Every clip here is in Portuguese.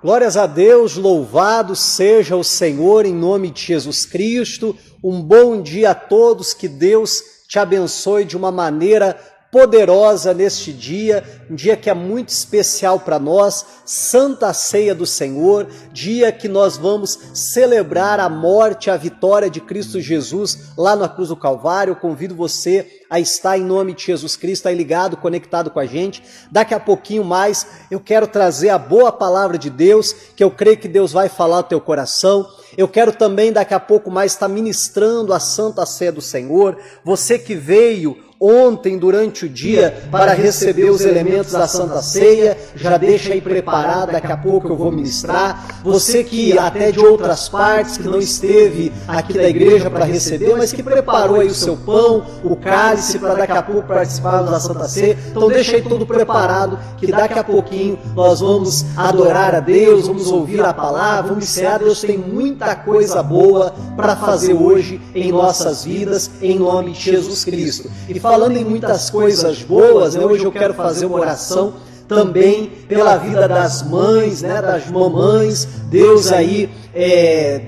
Glórias a Deus, louvado seja o Senhor em nome de Jesus Cristo. Um bom dia a todos, que Deus te abençoe de uma maneira poderosa neste dia, um dia que é muito especial para nós, Santa Ceia do Senhor, dia que nós vamos celebrar a morte, a vitória de Cristo Jesus lá na cruz do Calvário. Eu convido você a estar em nome de Jesus Cristo, aí ligado, conectado com a gente. Daqui a pouquinho mais eu quero trazer a boa palavra de Deus, que eu creio que Deus vai falar ao teu coração. Eu quero também daqui a pouco mais estar ministrando a Santa Ceia do Senhor. Você que veio ontem durante o dia para receber os elementos da Santa Ceia, já deixa aí preparado, daqui a pouco eu vou ministrar. Você que até de outras partes, que não esteve aqui da igreja para receber, mas que preparou aí o seu pão, o cálice, para daqui a pouco participar da Santa Ceia, então deixa aí tudo preparado, que daqui a pouquinho nós vamos adorar a Deus, vamos ouvir a palavra, vamos cear. Deus tem muita coisa boa para fazer hoje em nossas vidas, em nome de Jesus Cristo. E falando em muitas coisas boas, hoje eu quero fazer uma oração também pela vida das mães, das mamães. Deus aí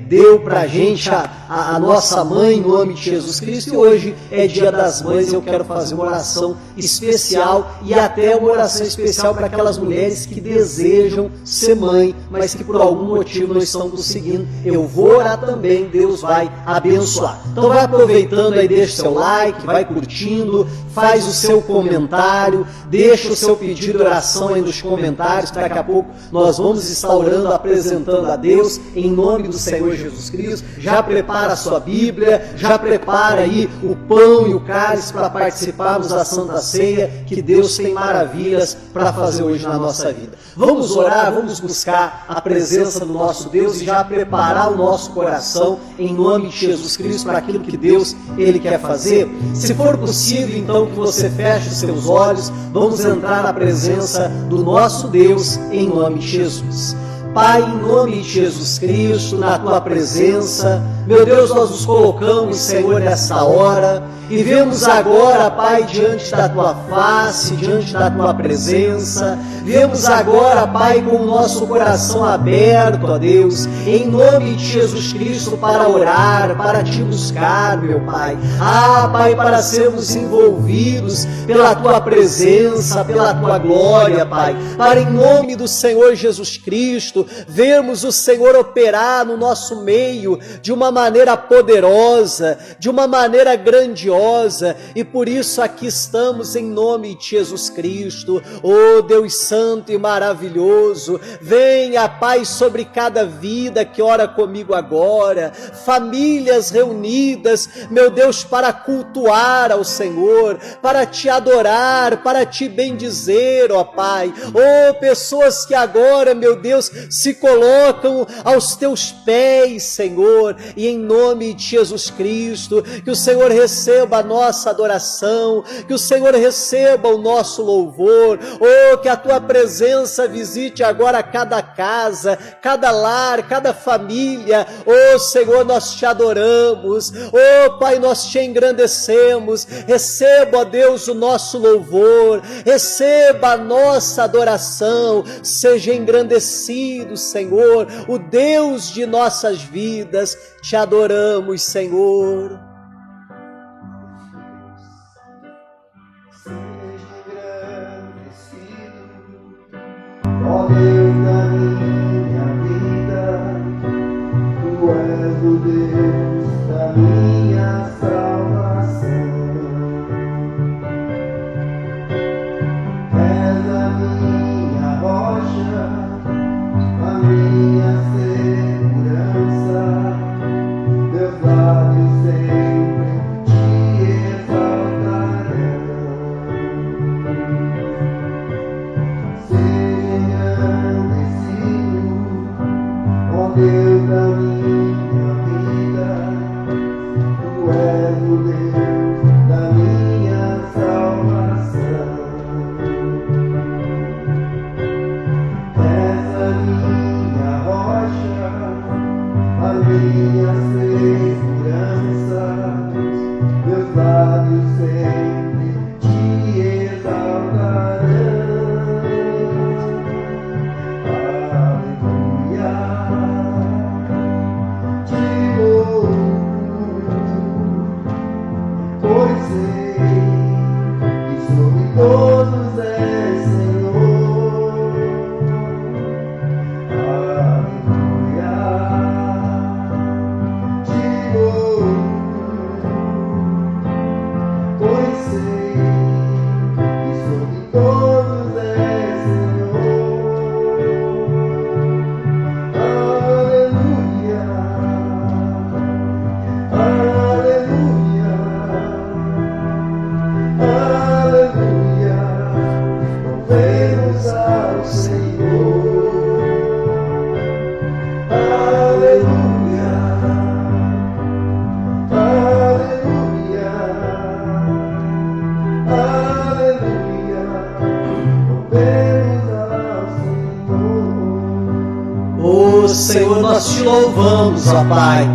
deu pra gente a nossa mãe em nome de Jesus Cristo, e hoje é dia das mães. Eu quero fazer uma oração especial, e até uma oração especial para aquelas mulheres que desejam ser mãe, mas que por algum motivo não estão conseguindo. Eu vou orar também, Deus vai abençoar. Então vai aproveitando aí, deixa seu like, vai curtindo, faz o seu comentário, deixa o seu pedido de oração aí nos comentários, que daqui a pouco nós vamos estar orando, apresentando a Deus em nome do Senhor Jesus Cristo. Já prepara a sua Bíblia, já prepara aí o pão e o cálice para participarmos da Santa Ceia, que Deus tem maravilhas para fazer hoje na nossa vida. Vamos orar, vamos buscar a presença do nosso Deus e já preparar o nosso coração em nome de Jesus Cristo para aquilo que Deus Ele quer fazer. Se for possível, então, que você feche os seus olhos, vamos entrar na presença do nosso Deus em nome de Jesus. Pai, em nome de Jesus Cristo, na Tua presença, meu Deus, nós nos colocamos, Senhor, nessa hora, e vemos agora, Pai, diante da Tua face, diante da Tua presença, vemos agora, Pai, com o nosso coração aberto, ó Deus, em nome de Jesus Cristo, para orar, para Te buscar, meu Pai. Pai, para sermos envolvidos pela Tua presença, pela Tua glória, Pai, para em nome do Senhor Jesus Cristo, vermos o Senhor operar no nosso meio de uma maneira poderosa, de uma maneira grandiosa, e por isso aqui estamos em nome de Jesus Cristo. Oh Deus santo e maravilhoso, venha, Pai, sobre cada vida que ora comigo agora, famílias reunidas, meu Deus, para cultuar ao Senhor, para Te adorar, para Te bendizer, ó Pai. Oh, pessoas que agora, meu Deus, se colocam aos Teus pés, Senhor, e em nome de Jesus Cristo, que o Senhor receba a nossa adoração, que o Senhor receba o nosso louvor. Oh, que a Tua presença visite agora cada casa, cada lar, cada família. Oh, Senhor, nós Te adoramos. Oh, Pai, nós Te engrandecemos. Receba, ó Deus, o nosso louvor, receba a nossa adoração. Seja engrandecido, Senhor, o Deus de nossas vidas. Te adoramos, Senhor. Ó Deus da minha vida, Tu és o Deus da minha salvação. És a minha rocha, a minha segurança, meus lábios sempre Te exaltarão. Deus da minha vida, Tu és o Deus da minha salvação. És a minha rocha, a minha segurança, nós te louvamos, ó Pai.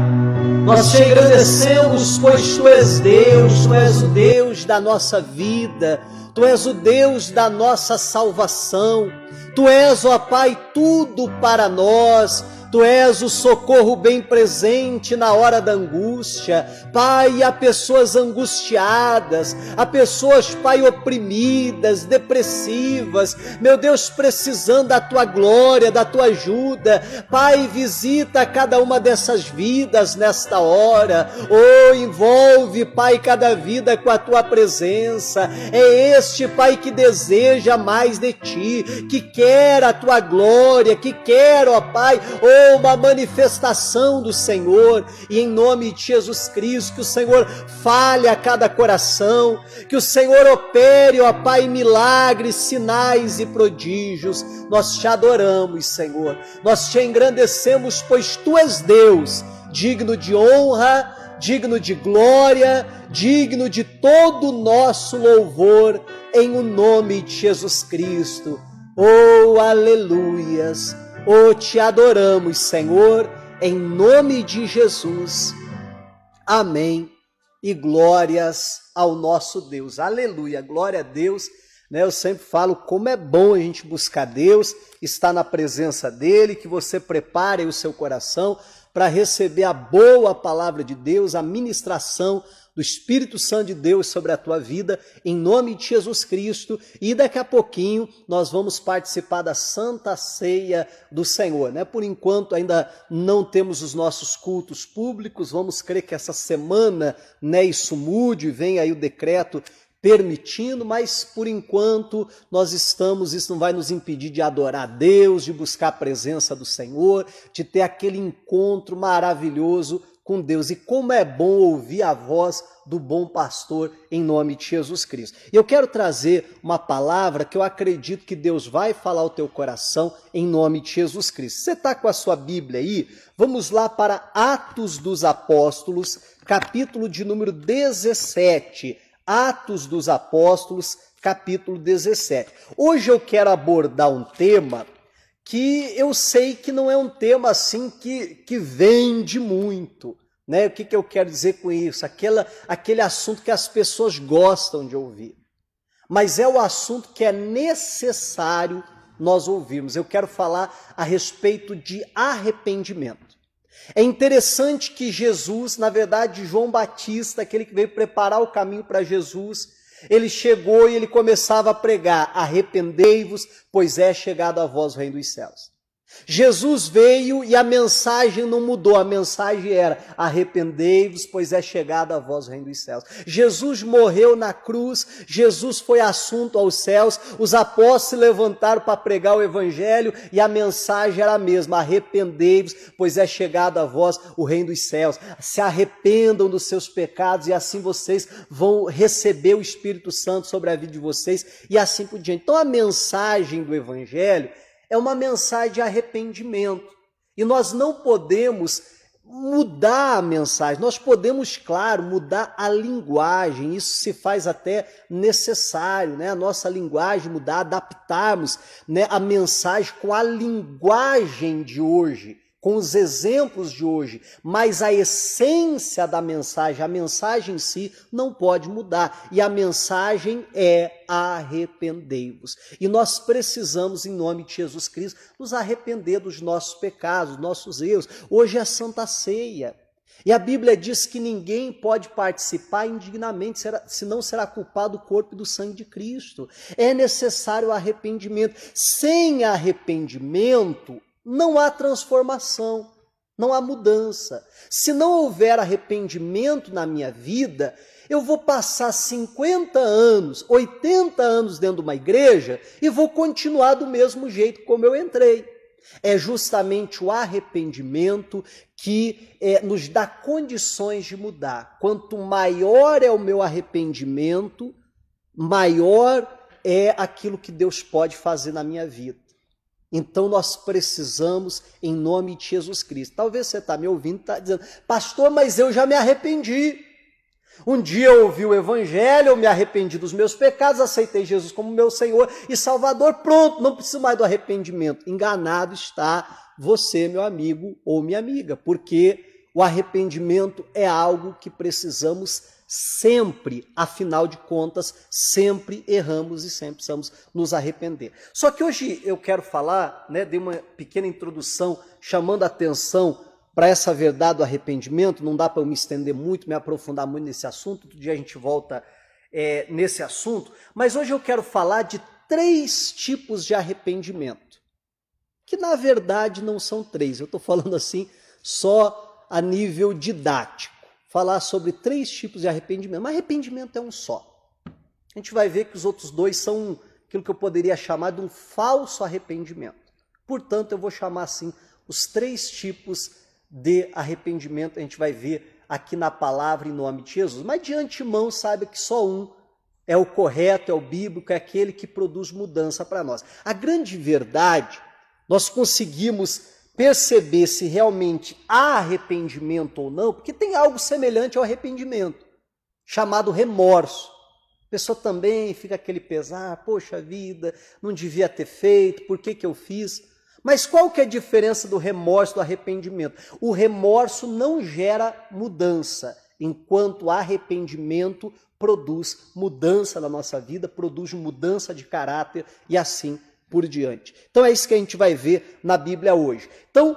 Nós te agradecemos, pois Tu és Deus, Tu és o Deus da nossa vida, Tu és o Deus da nossa salvação. Tu és, ó Pai, tudo para nós. Tu és o socorro bem presente na hora da angústia. Pai, há pessoas angustiadas, há pessoas, Pai, oprimidas, depressivas, meu Deus, precisando da Tua glória, da Tua ajuda. Pai, visita cada uma dessas vidas nesta hora. Oh, envolve, Pai, cada vida com a Tua presença. É este, Pai, que deseja mais de Ti, que quer a Tua glória, que quer, ó Pai, uma manifestação do Senhor, e em nome de Jesus Cristo, que o Senhor fale a cada coração, que o Senhor opere, ó Pai, milagres, sinais e prodígios. Nós te adoramos, Senhor, nós te engrandecemos, pois Tu és Deus, digno de honra, digno de glória, digno de todo o nosso louvor, em o nome de Jesus Cristo. Oh, aleluias! Oh, te adoramos, Senhor, em nome de Jesus. Amém. E glórias ao nosso Deus. Aleluia, glória a Deus. Eu sempre falo como é bom a gente buscar Deus, estar na presença dEle, que você prepare o seu coração para receber a boa palavra de Deus, a ministração do Espírito Santo de Deus sobre a tua vida, em nome de Jesus Cristo. E daqui a pouquinho nós vamos participar da Santa Ceia do Senhor, Por enquanto ainda não temos os nossos cultos públicos, vamos crer que essa semana, isso mude, vem aí o decreto permitindo, mas por enquanto nós estamos, isso não vai nos impedir de adorar a Deus, de buscar a presença do Senhor, de ter aquele encontro maravilhoso com Deus. E como é bom ouvir a voz do bom pastor em nome de Jesus Cristo. E eu quero trazer uma palavra que eu acredito que Deus vai falar ao teu coração em nome de Jesus Cristo. Você está com a sua Bíblia aí? Vamos lá para Atos dos Apóstolos, capítulo de número 17. Atos dos Apóstolos, capítulo 17. Hoje eu quero abordar um tema que eu sei que não é um tema assim que vende muito, O que eu quero dizer com isso? Aquele assunto que as pessoas gostam de ouvir. Mas é o assunto que é necessário nós ouvirmos. Eu quero falar a respeito de arrependimento. É interessante que Jesus, na verdade, João Batista, aquele que veio preparar o caminho para Jesus, ele chegou e ele começava a pregar: arrependei-vos, pois é chegado a vós o reino dos céus. Jesus veio e a mensagem não mudou, a mensagem era: arrependei-vos, pois é chegado a vós o reino dos céus. Jesus morreu na cruz, Jesus foi assunto aos céus, os apóstolos se levantaram para pregar o evangelho e a mensagem era a mesma: arrependei-vos, pois é chegado a vós o reino dos céus. Se arrependam dos seus pecados e assim vocês vão receber o Espírito Santo sobre a vida de vocês e assim por diante. Então a mensagem do evangelho é uma mensagem de arrependimento. E nós não podemos mudar a mensagem, nós podemos, claro, mudar a linguagem, isso se faz até necessário, A nossa linguagem mudar, adaptarmos, a mensagem com a linguagem de hoje, com os exemplos de hoje, mas a essência da mensagem, a mensagem em si não pode mudar, e a mensagem é: arrependei-vos. E nós precisamos, em nome de Jesus Cristo, nos arrepender dos nossos pecados, dos nossos erros. Hoje é a Santa Ceia, e a Bíblia diz que ninguém pode participar indignamente, senão será culpado do corpo e do sangue de Cristo. É necessário o arrependimento. Sem arrependimento, não há transformação, não há mudança. Se não houver arrependimento na minha vida, eu vou passar 50 anos, 80 anos dentro de uma igreja e vou continuar do mesmo jeito como eu entrei. É justamente o arrependimento que nos dá condições de mudar. Quanto maior é o meu arrependimento, maior é aquilo que Deus pode fazer na minha vida. Então nós precisamos, em nome de Jesus Cristo. Talvez você está me ouvindo e está dizendo: pastor, mas eu já me arrependi. Um dia eu ouvi o evangelho, eu me arrependi dos meus pecados, aceitei Jesus como meu Senhor e Salvador, pronto, não preciso mais do arrependimento. Enganado está você, meu amigo ou minha amiga, porque o arrependimento é algo que precisamos sempre, afinal de contas, sempre erramos e sempre precisamos nos arrepender. Só que hoje eu quero falar, dei uma pequena introdução chamando a atenção para essa verdade do arrependimento. Não dá para eu me estender muito, me aprofundar muito nesse assunto, outro dia a gente volta nesse assunto, mas hoje eu quero falar de 3 tipos de arrependimento, que na verdade não são 3, eu estou falando assim só a nível didático, falar sobre 3 tipos de arrependimento, mas arrependimento é um só. A gente vai ver que os outros 2 são aquilo que eu poderia chamar de um falso arrependimento. Portanto, eu vou chamar assim os 3 tipos de arrependimento, a gente vai ver aqui na palavra em nome de Jesus. Mas de antemão, saiba que só um é o correto, é o bíblico, é aquele que produz mudança para nós. A grande verdade, nós conseguimos perceber se realmente há arrependimento ou não, porque tem algo semelhante ao arrependimento, chamado remorso. A pessoa também fica aquele pesar, poxa vida, não devia ter feito, por que eu fiz? Mas qual que é a diferença do remorso e do arrependimento? O remorso não gera mudança, enquanto o arrependimento produz mudança na nossa vida, produz mudança de caráter e assim por diante. Então é isso que a gente vai ver na Bíblia hoje. Então,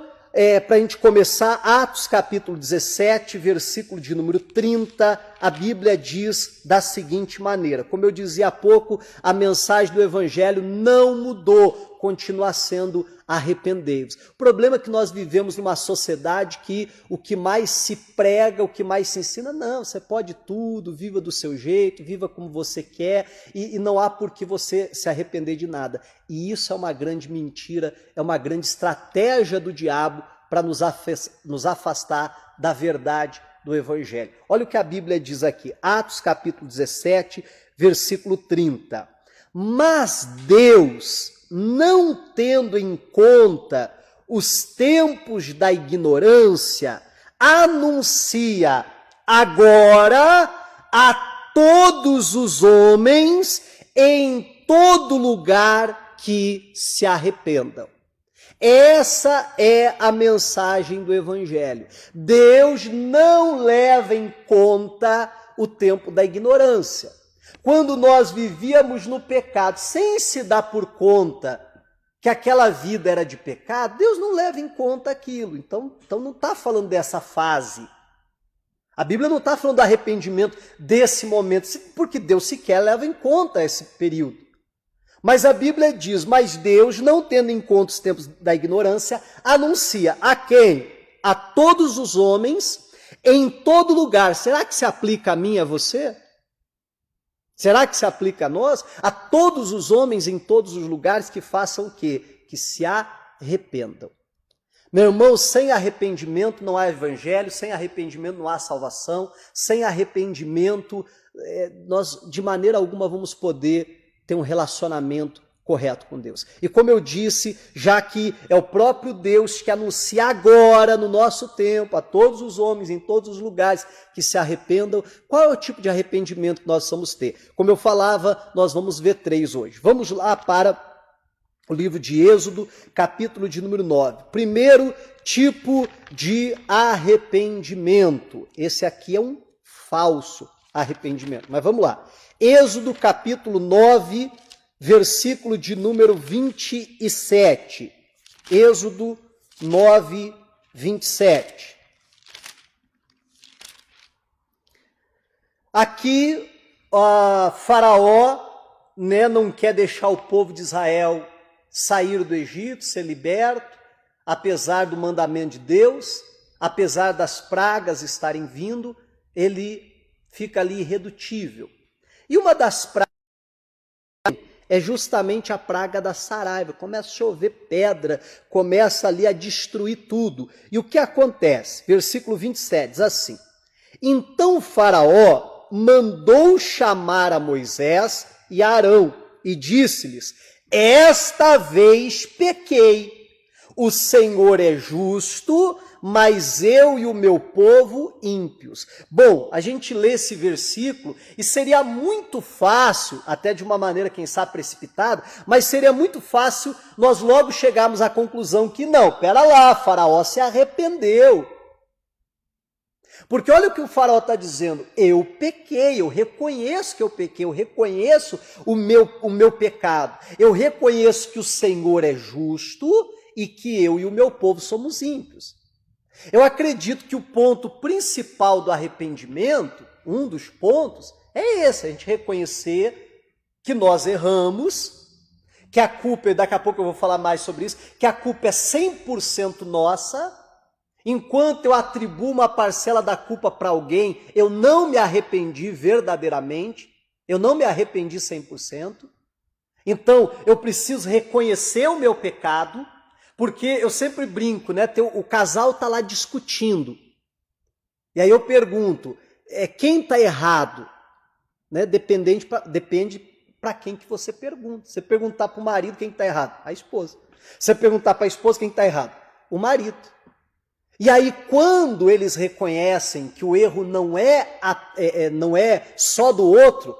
para a gente começar, Atos capítulo 17, versículo de número 30, a Bíblia diz da seguinte maneira, como eu dizia há pouco, a mensagem do Evangelho não mudou, continua sendo arrependei-vos. O problema é que nós vivemos numa sociedade que o que mais se prega, o que mais se ensina, não, você pode tudo, viva do seu jeito, viva como você quer e não há por que você se arrepender de nada. E isso é uma grande mentira, é uma grande estratégia do diabo para nos afastar da verdade do Evangelho. Olha o que a Bíblia diz aqui, Atos capítulo 17, versículo 30. Mas Deus, não tendo em conta os tempos da ignorância, anuncia agora a todos os homens em todo lugar que se arrependam. Essa é a mensagem do Evangelho. Deus não leva em conta o tempo da ignorância. Quando nós vivíamos no pecado, sem se dar por conta que aquela vida era de pecado, Deus não leva em conta aquilo. Então não está falando dessa fase. A Bíblia não está falando do arrependimento desse momento, porque Deus sequer leva em conta esse período. Mas a Bíblia diz, mas Deus, não tendo em conta os tempos da ignorância, anuncia a quem? A todos os homens, em todo lugar. Será que se aplica a mim e a você? Será que se aplica a nós? A todos os homens em todos os lugares que façam o quê? Que se arrependam. Meu irmão, sem arrependimento não há evangelho, sem arrependimento não há salvação, sem arrependimento nós de maneira alguma vamos poder ter um relacionamento correto com Deus. E como eu disse, já que é o próprio Deus que anuncia agora, no nosso tempo, a todos os homens, em todos os lugares que se arrependam, qual é o tipo de arrependimento que nós vamos ter? Como eu falava, nós vamos ver 3 hoje. Vamos lá para o livro de Êxodo, capítulo de número 9. Primeiro tipo de arrependimento. Esse aqui é um falso arrependimento. Mas vamos lá. Êxodo, capítulo 9, versículo de número 27. Êxodo 9, 27. Aqui, Faraó não quer deixar o povo de Israel sair do Egito, ser liberto, apesar do mandamento de Deus, apesar das pragas estarem vindo, ele fica ali irredutível. E uma das pragas é justamente a praga da saraiva. Começa a chover pedra, começa ali a destruir tudo. E o que acontece? Versículo 27 diz assim: então Faraó mandou chamar a Moisés e a Arão e disse-lhes: esta vez pequei. O Senhor é justo, mas eu e o meu povo ímpios. Bom, a gente lê esse versículo e seria muito fácil, até de uma maneira, quem sabe, precipitada, mas seria muito fácil nós logo chegarmos à conclusão que não, pera lá, Faraó se arrependeu. Porque olha o que o Faraó está dizendo, eu pequei, eu reconheço que eu pequei, eu reconheço o meu pecado, eu reconheço que o Senhor é justo e que eu e o meu povo somos ímpios. Eu acredito que o ponto principal do arrependimento, um dos pontos, é esse, a gente reconhecer que nós erramos, que a culpa, daqui a pouco eu vou falar mais sobre isso, que a culpa é 100% nossa. Enquanto eu atribuo uma parcela da culpa para alguém, eu não me arrependi verdadeiramente, eu não me arrependi 100%. Então, eu preciso reconhecer o meu pecado, porque eu sempre brinco, né? O casal está lá discutindo. E aí eu pergunto, quem está errado? Né? Depende para quem que você pergunta. Você perguntar para o marido quem está errado? A esposa. Você perguntar para a esposa quem está errado? O marido. E aí, quando eles reconhecem que o erro não é só do outro,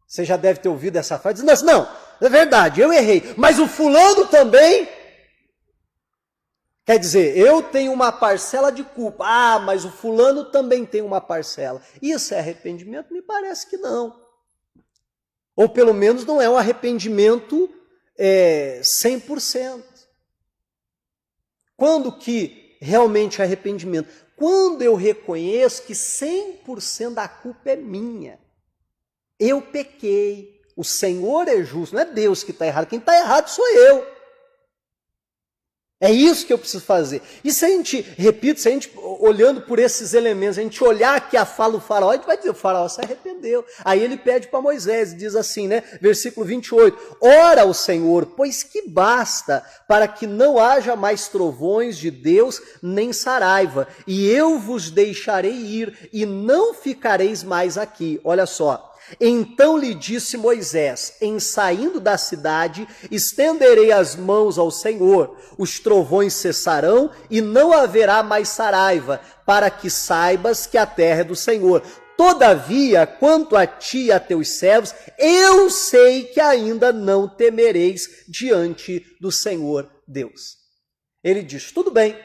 você já deve ter ouvido essa frase, dizendo assim, não, é verdade, eu errei, mas o fulano também. Quer dizer, eu tenho uma parcela de culpa, mas o fulano também tem uma parcela. Isso é arrependimento? Me parece que não. Ou pelo menos não é um arrependimento 100%. Quando que realmente arrependimento? Quando eu reconheço que 100% da culpa é minha. Eu pequei. O Senhor é justo, não é Deus que está errado. Quem está errado sou eu. É isso que eu preciso fazer. E se a gente, repito, se a gente, olhando por esses elementos, a gente olhar aqui a fala do Faraó, a gente vai dizer, o Faraó se arrependeu. Aí ele pede para Moisés, diz assim, né? Versículo 28. Ora ao Senhor, pois que basta para que não haja mais trovões de Deus, nem saraiva. E eu vos deixarei ir, e não ficareis mais aqui. Olha só. Então lhe disse Moisés, em saindo da cidade, estenderei as mãos ao Senhor, os trovões cessarão e não haverá mais saraiva, para que saibas que a terra é do Senhor. Todavia, quanto a ti e a teus servos, eu sei que ainda não temereis diante do Senhor Deus. Ele diz, tudo bem,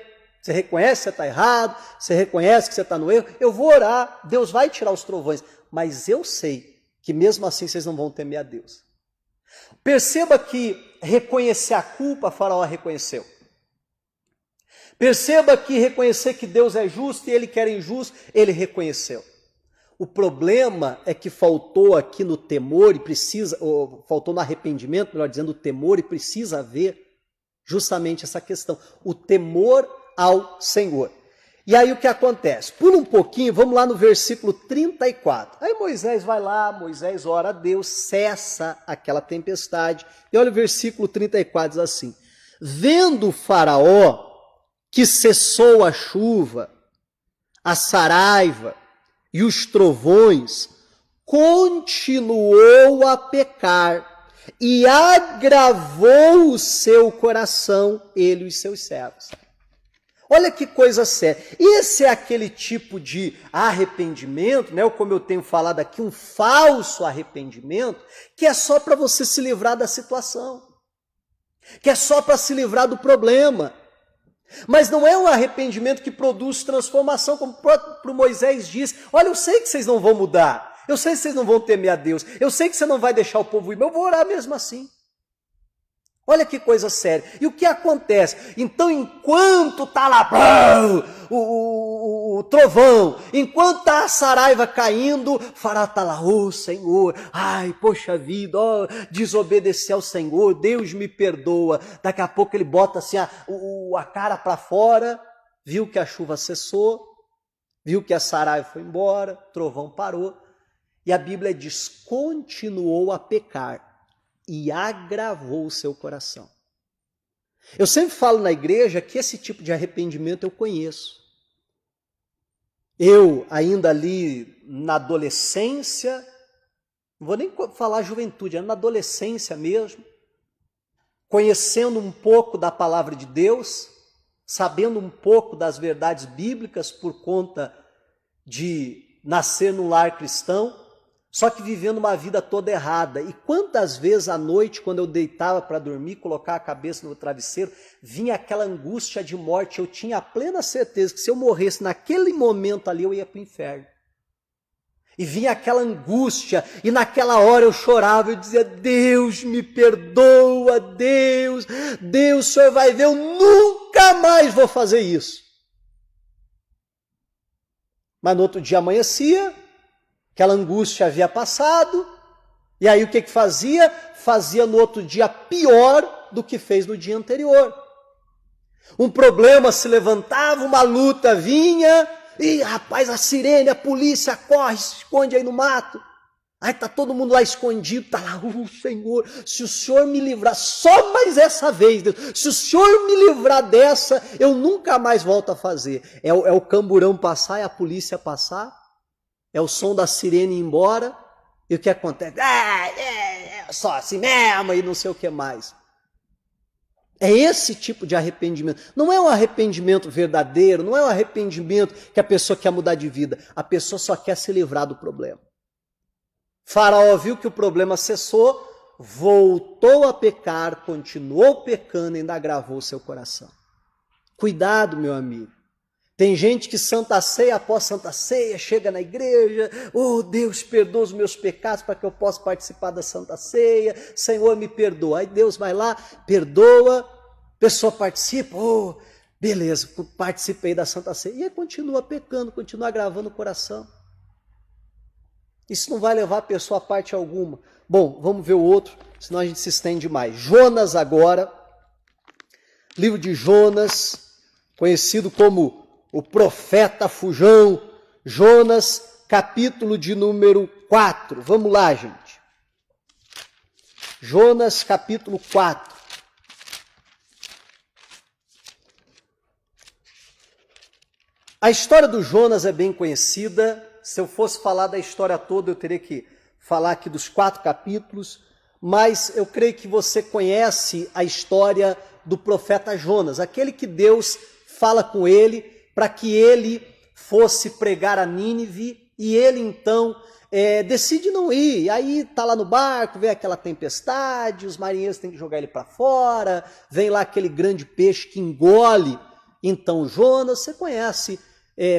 você reconhece que você está errado, você reconhece que você está no erro, eu vou orar, Deus vai tirar os trovões, mas eu sei que mesmo assim vocês não vão temer a Deus. Perceba que reconhecer a culpa, Faraó reconheceu. Perceba que reconhecer que Deus é justo e ele quer injusto, ele reconheceu. O problema é que faltou aqui no temor ou faltou no arrependimento, melhor dizendo, o temor, e precisa haver justamente essa questão, o temor ao Senhor. E aí o que acontece? Pula um pouquinho, vamos lá no versículo 34. Aí Moisés vai lá, Moisés ora a Deus, cessa aquela tempestade. E olha o versículo 34, diz assim, vendo o Faraó que cessou a chuva, a saraiva e os trovões, continuou a pecar e agravou o seu coração, ele e os seus servos. Olha que coisa séria. Esse é aquele tipo de arrependimento, né? Como eu tenho falado aqui, um falso arrependimento, que é só para você se livrar da situação, que é só para se livrar do problema. Mas não é um arrependimento que produz transformação, como o próprio Moisés diz. Olha, eu sei que vocês não vão mudar, eu sei que vocês não vão temer a Deus, eu sei que você não vai deixar o povo ir, mas eu vou orar mesmo assim. Olha que coisa séria. E o que acontece? Então, enquanto está lá o trovão, enquanto está a saraiva caindo, o Faraó está lá, Senhor, ai, poxa vida, desobedecer ao Senhor, Deus me perdoa. Daqui a pouco ele bota assim a cara para fora, viu que a chuva cessou, viu que a saraiva foi embora, o trovão parou, e a Bíblia diz, continuou a pecar e agravou o seu coração. Eu sempre falo na igreja que esse tipo de arrependimento eu conheço. Eu, ainda ali na adolescência, não vou nem falar juventude, na adolescência mesmo, conhecendo um pouco da palavra de Deus, sabendo um pouco das verdades bíblicas por conta de nascer num lar cristão, só que vivendo uma vida toda errada. E quantas vezes à noite, quando eu deitava para dormir, colocar a cabeça no travesseiro, vinha aquela angústia de morte. Eu tinha a plena certeza que se eu morresse naquele momento ali, eu ia para o inferno. E vinha aquela angústia, e naquela hora eu chorava, eu dizia, Deus me perdoa, Deus, o Senhor vai ver, eu nunca mais vou fazer isso. Mas no outro dia amanhecia, aquela angústia havia passado, e aí o que fazia? Fazia no outro dia pior do que fez no dia anterior. Um problema se levantava, uma luta vinha, e rapaz, a sirene, a polícia corre, se esconde aí no mato. Aí está todo mundo lá escondido, está lá, Senhor, se o Senhor me livrar, só mais essa vez, Deus, se o Senhor me livrar dessa, eu nunca mais volto a fazer. É o camburão passar, é a polícia passar, é o som da sirene ir embora, e o que acontece? É só assim mesmo, e não sei o que mais. É esse tipo de arrependimento. Não é um arrependimento verdadeiro, não é um arrependimento que a pessoa quer mudar de vida. A pessoa só quer se livrar do problema. Faraó viu que o problema cessou, voltou a pecar, continuou pecando e ainda agravou seu coração. Cuidado, meu amigo. Tem gente que Santa Ceia após Santa Ceia chega na igreja, oh Deus, perdoa os meus pecados para que eu possa participar da Santa Ceia, Senhor me perdoa. Aí Deus vai lá, perdoa, a pessoa participa, oh beleza, participei da Santa Ceia. E aí continua pecando, continua agravando o coração. Isso não vai levar a pessoa a parte alguma. Bom, vamos ver o outro, senão a gente se estende mais. Jonas agora, livro de Jonas, conhecido como o profeta fujão, Jonas, capítulo de número 4. Vamos lá, gente. Jonas, capítulo 4. A história do Jonas é bem conhecida. Se eu fosse falar da história toda, eu teria que falar aqui dos 4 capítulos. Mas eu creio que você conhece a história do profeta Jonas, aquele que Deus fala com ele para que ele fosse pregar a Nínive, e ele então decide não ir. Aí está lá no barco, vem aquela tempestade, os marinheiros têm que jogar ele para fora, vem lá aquele grande peixe que engole. Então Jonas, você conhece,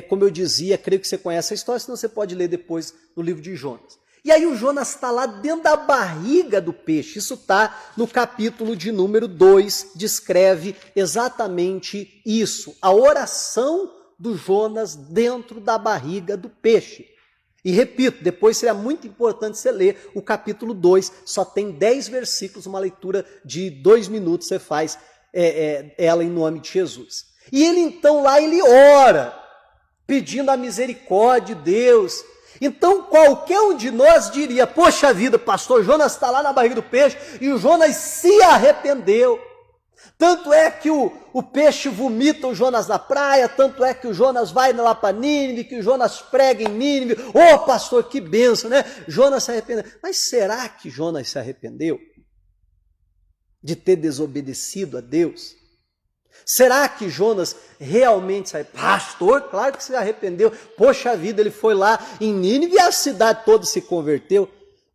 como eu dizia, creio que você conhece a história, senão você pode ler depois no livro de Jonas. E aí o Jonas está lá dentro da barriga do peixe. Isso está no capítulo de número 2, descreve exatamente isso. A oração do Jonas dentro da barriga do peixe. E repito, depois seria muito importante você ler o capítulo 2, só tem 10 versículos, uma leitura de 2 minutos, você faz ela em nome de Jesus. E ele então lá, ele ora, pedindo a misericórdia de Deus. Então qualquer um de nós diria, poxa vida, pastor Jonas está lá na barriga do peixe e o Jonas se arrependeu. Tanto é que o peixe vomita o Jonas na praia, tanto é que o Jonas vai lá para Nínive, que o Jonas prega em Nínive. Ô pastor, que bênção, né? Jonas se arrependeu. Mas será que Jonas se arrependeu de ter desobedecido a Deus? Será que Jonas realmente saiu? Pastor, claro que se arrependeu. Poxa vida, ele foi lá em Nínive e a cidade toda se converteu.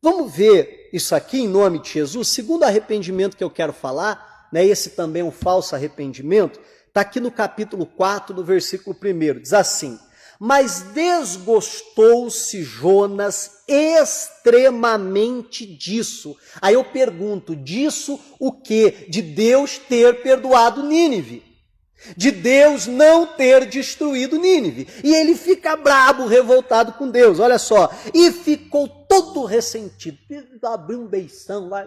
Vamos ver isso aqui em nome de Jesus. Segundo arrependimento que eu quero falar, né, esse também é um falso arrependimento, está aqui no capítulo 4, no versículo 1. Diz assim, mas desgostou-se Jonas extremamente disso. Aí eu pergunto, disso o quê? De Deus ter perdoado Nínive. De Deus não ter destruído Nínive. E ele fica brabo, revoltado com Deus, olha só. E ficou todo ressentido. Abriu um beição lá.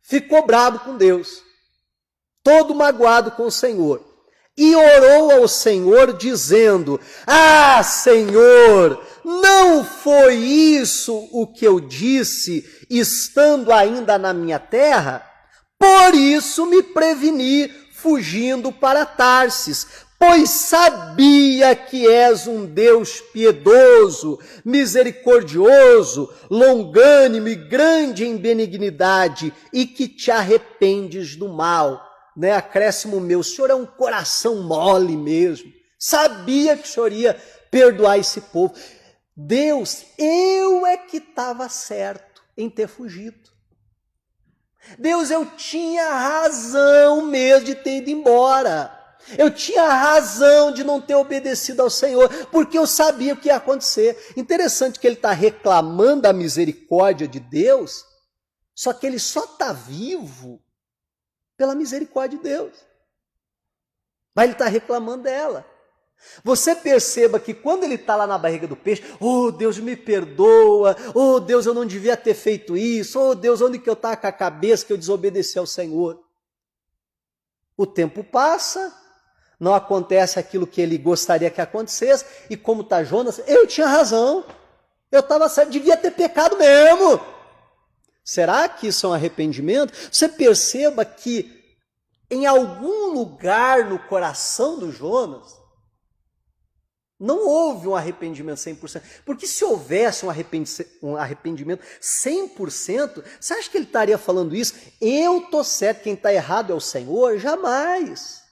Ficou brabo com Deus. Todo magoado com o Senhor. E orou ao Senhor dizendo, ah, Senhor, não foi isso o que eu disse, estando ainda na minha terra? Por isso me preveni, fugindo para Tarsis, pois sabia que és um Deus piedoso, misericordioso, longânimo e grande em benignidade, e que te arrependes do mal. né, acréscimo meu, o senhor é um coração mole mesmo. Sabia que o senhor ia perdoar esse povo. Deus, eu é que estava certo em ter fugido. Deus, eu tinha razão mesmo de ter ido embora. Eu tinha razão de não ter obedecido ao Senhor, porque eu sabia o que ia acontecer. Interessante que ele está reclamando a misericórdia de Deus, só que ele só está vivo pela misericórdia de Deus. Mas ele está reclamando dela. Você perceba que quando ele está lá na barriga do peixe, oh Deus me perdoa, oh Deus eu não devia ter feito isso, oh Deus onde que eu estava com a cabeça que eu desobedeci ao Senhor. O tempo passa, não acontece aquilo que ele gostaria que acontecesse, e como está Jonas, eu tinha razão, eu estava certo, devia ter pecado mesmo. Será que isso é um arrependimento? Você perceba que em algum lugar no coração do Jonas, não houve um arrependimento 100%. Porque se houvesse um arrependimento 100%, você acha que ele estaria falando isso? Eu estou certo, quem está errado é o Senhor? Jamais.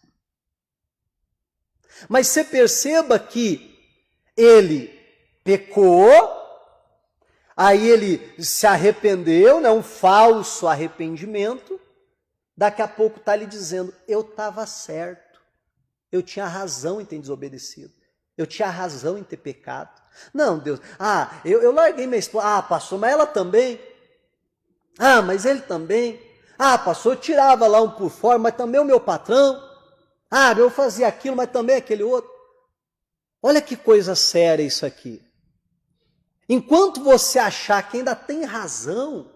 Mas você perceba que ele pecou, aí ele se arrependeu, né, um falso arrependimento, daqui a pouco está lhe dizendo, eu estava certo, eu tinha razão em ter desobedecido. Eu tinha razão em ter pecado. Não, Deus, eu larguei minha esposa. Pastor, mas ela também. Mas ele também. Pastor, eu tirava lá um por fora, mas também o meu patrão. Eu fazia aquilo, mas também aquele outro. Olha que coisa séria isso aqui. Enquanto você achar que ainda tem razão,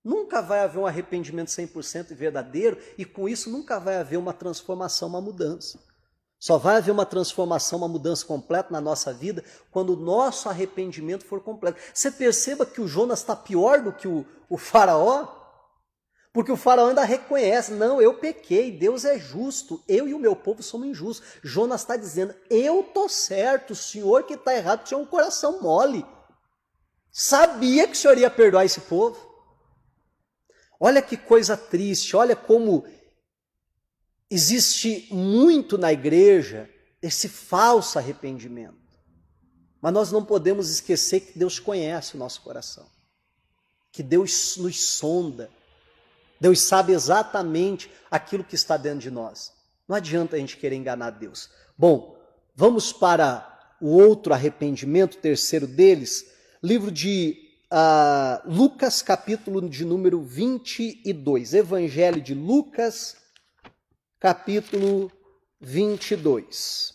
nunca vai haver um arrependimento 100% verdadeiro, e com isso nunca vai haver uma transformação, uma mudança. Só vai haver uma transformação, uma mudança completa na nossa vida quando o nosso arrependimento for completo. Você perceba que o Jonas está pior do que o faraó, porque o faraó ainda reconhece, não, eu pequei, Deus é justo, eu e o meu povo somos injustos. Jonas está dizendo, eu estou certo, o senhor que está errado tinha um coração mole. Sabia que o senhor ia perdoar esse povo. Olha que coisa triste, olha como existe muito na igreja esse falso arrependimento. Mas nós não podemos esquecer que Deus conhece o nosso coração. Que Deus nos sonda. Deus sabe exatamente aquilo que está dentro de nós. Não adianta a gente querer enganar Deus. Bom, vamos para o outro arrependimento, o terceiro deles. Livro de Lucas, capítulo de número 22. Evangelho de Lucas, capítulo 22.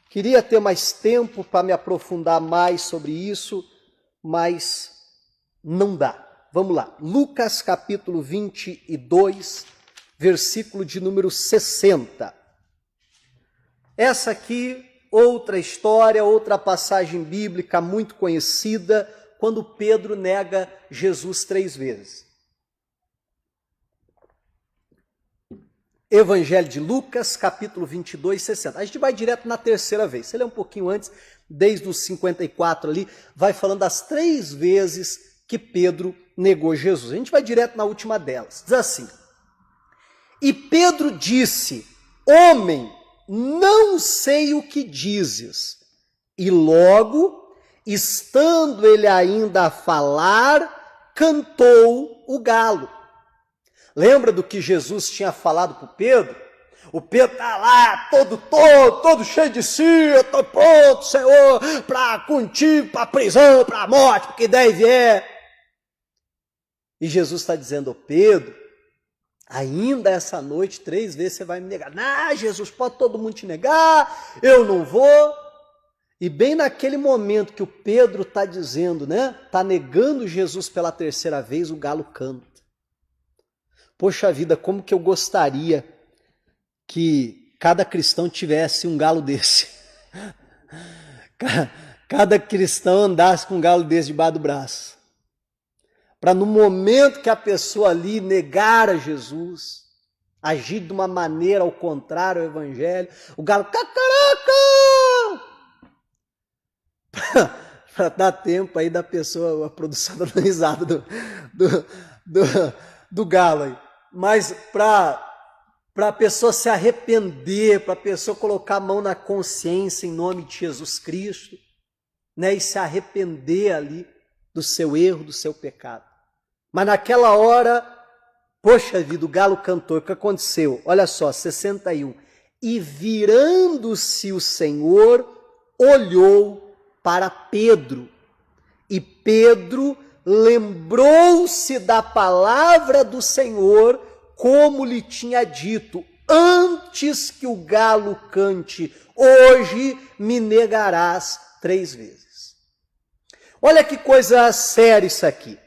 Queria ter mais tempo para me aprofundar mais sobre isso, mas não dá. Vamos lá. Lucas, capítulo 22, versículo de número 60. Essa aqui, outra história, outra passagem bíblica muito conhecida, quando Pedro nega Jesus 3 vezes. Evangelho de Lucas, capítulo 22, 60. A gente vai direto na terceira vez. Se ele é um pouquinho antes, desde os 54 ali, vai falando das 3 vezes que Pedro negou Jesus. A gente vai direto na última delas. Diz assim, e Pedro disse, homem, não sei o que dizes. E logo, estando ele ainda a falar, cantou o galo. Lembra do que Jesus tinha falado para o Pedro? O Pedro está lá, todo cheio de si, eu estou pronto, Senhor, para contigo, para a prisão, para a morte, porque daí vier. E Jesus está dizendo, Pedro, ainda essa noite, 3 vezes você vai me negar. Não, Jesus, pode todo mundo te negar, eu não vou. E bem naquele momento que o Pedro está dizendo, né, está negando Jesus pela 3ª vez, o galo canta. Poxa vida, como que eu gostaria que cada cristão tivesse um galo desse. Cada cristão andasse com um galo desse debaixo do braço. Para no momento que a pessoa ali negar a Jesus, agir de uma maneira ao contrário ao evangelho, o galo, cacaraca! Para dar tempo aí da pessoa, a produção da risada do galo aí. mas para a pessoa se arrepender, para a pessoa colocar a mão na consciência em nome de Jesus Cristo, né, e se arrepender ali do seu erro, do seu pecado. Mas naquela hora, poxa vida, o galo cantou. O que aconteceu? Olha só, 61. E virando-se o Senhor, olhou para Pedro. E Pedro lembrou-se da palavra do Senhor, como lhe tinha dito: antes que o galo cante, hoje me negarás 3 vezes. Olha que coisa séria isso aqui.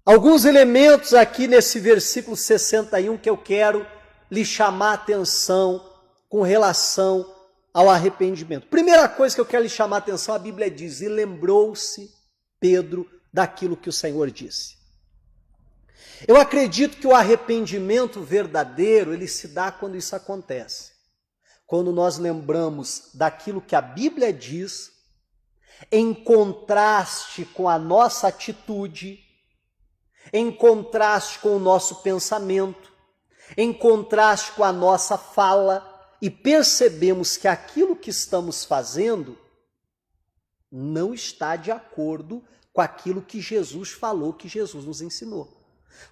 Alguns elementos aqui nesse versículo 61 que eu quero lhe chamar a atenção com relação ao arrependimento. Primeira coisa que eu quero lhe chamar a atenção, a Bíblia diz: e lembrou-se Pedro daquilo que o Senhor disse. Eu acredito que o arrependimento verdadeiro, ele se dá quando isso acontece. Quando nós lembramos daquilo que a Bíblia diz, em contraste com a nossa atitude, em contraste com o nosso pensamento, em contraste com a nossa fala, e percebemos que aquilo que estamos fazendo não está de acordo com aquilo que Jesus falou, que Jesus nos ensinou.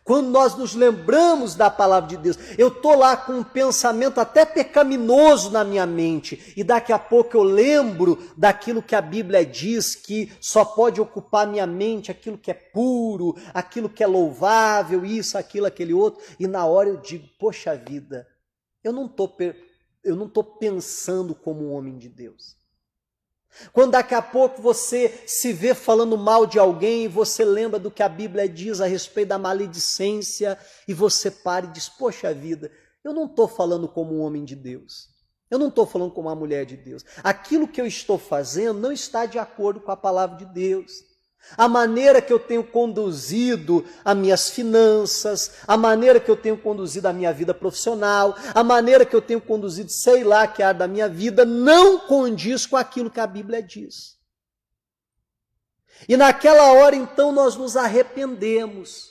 Quando nós nos lembramos da palavra de Deus, eu estou lá com um pensamento até pecaminoso na minha mente, e daqui a pouco eu lembro daquilo que a Bíblia diz, que só pode ocupar minha mente aquilo que é puro, aquilo que é louvável, isso, aquilo, aquele outro, e na hora eu digo: poxa vida, eu não estou pensando como um homem de Deus. Quando daqui a pouco você se vê falando mal de alguém, você lembra do que a Bíblia diz a respeito da maledicência, e você para e diz: poxa vida, eu não estou falando como um homem de Deus, eu não estou falando como uma mulher de Deus, aquilo que eu estou fazendo não está de acordo com a palavra de Deus. A maneira que eu tenho conduzido as minhas finanças, a maneira que eu tenho conduzido a minha vida profissional, a maneira que eu tenho conduzido, sei lá, que área da minha vida, não condiz com aquilo que a Bíblia diz. E naquela hora, então, nós nos arrependemos.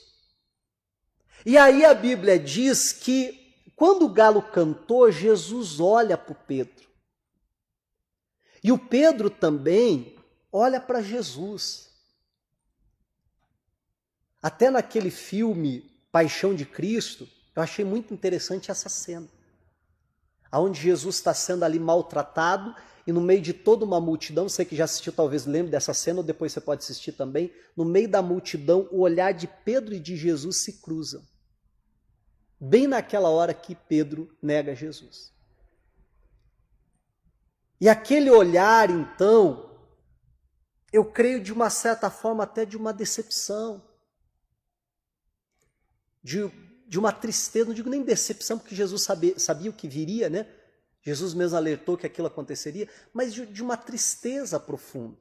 E aí a Bíblia diz que, quando o galo cantou, Jesus olha para o Pedro. E o Pedro também olha para Jesus. Até naquele filme Paixão de Cristo, eu achei muito interessante essa cena, onde Jesus está sendo ali maltratado, e no meio de toda uma multidão, você que já assistiu talvez lembre dessa cena, ou depois você pode assistir também, no meio da multidão, o olhar de Pedro e de Jesus se cruzam. Bem naquela hora que Pedro nega Jesus. E aquele olhar, então, eu creio de uma certa forma até de uma decepção, de uma tristeza, não digo nem decepção, porque Jesus sabia o que viria, né? Jesus mesmo alertou que aquilo aconteceria, mas de uma tristeza profunda.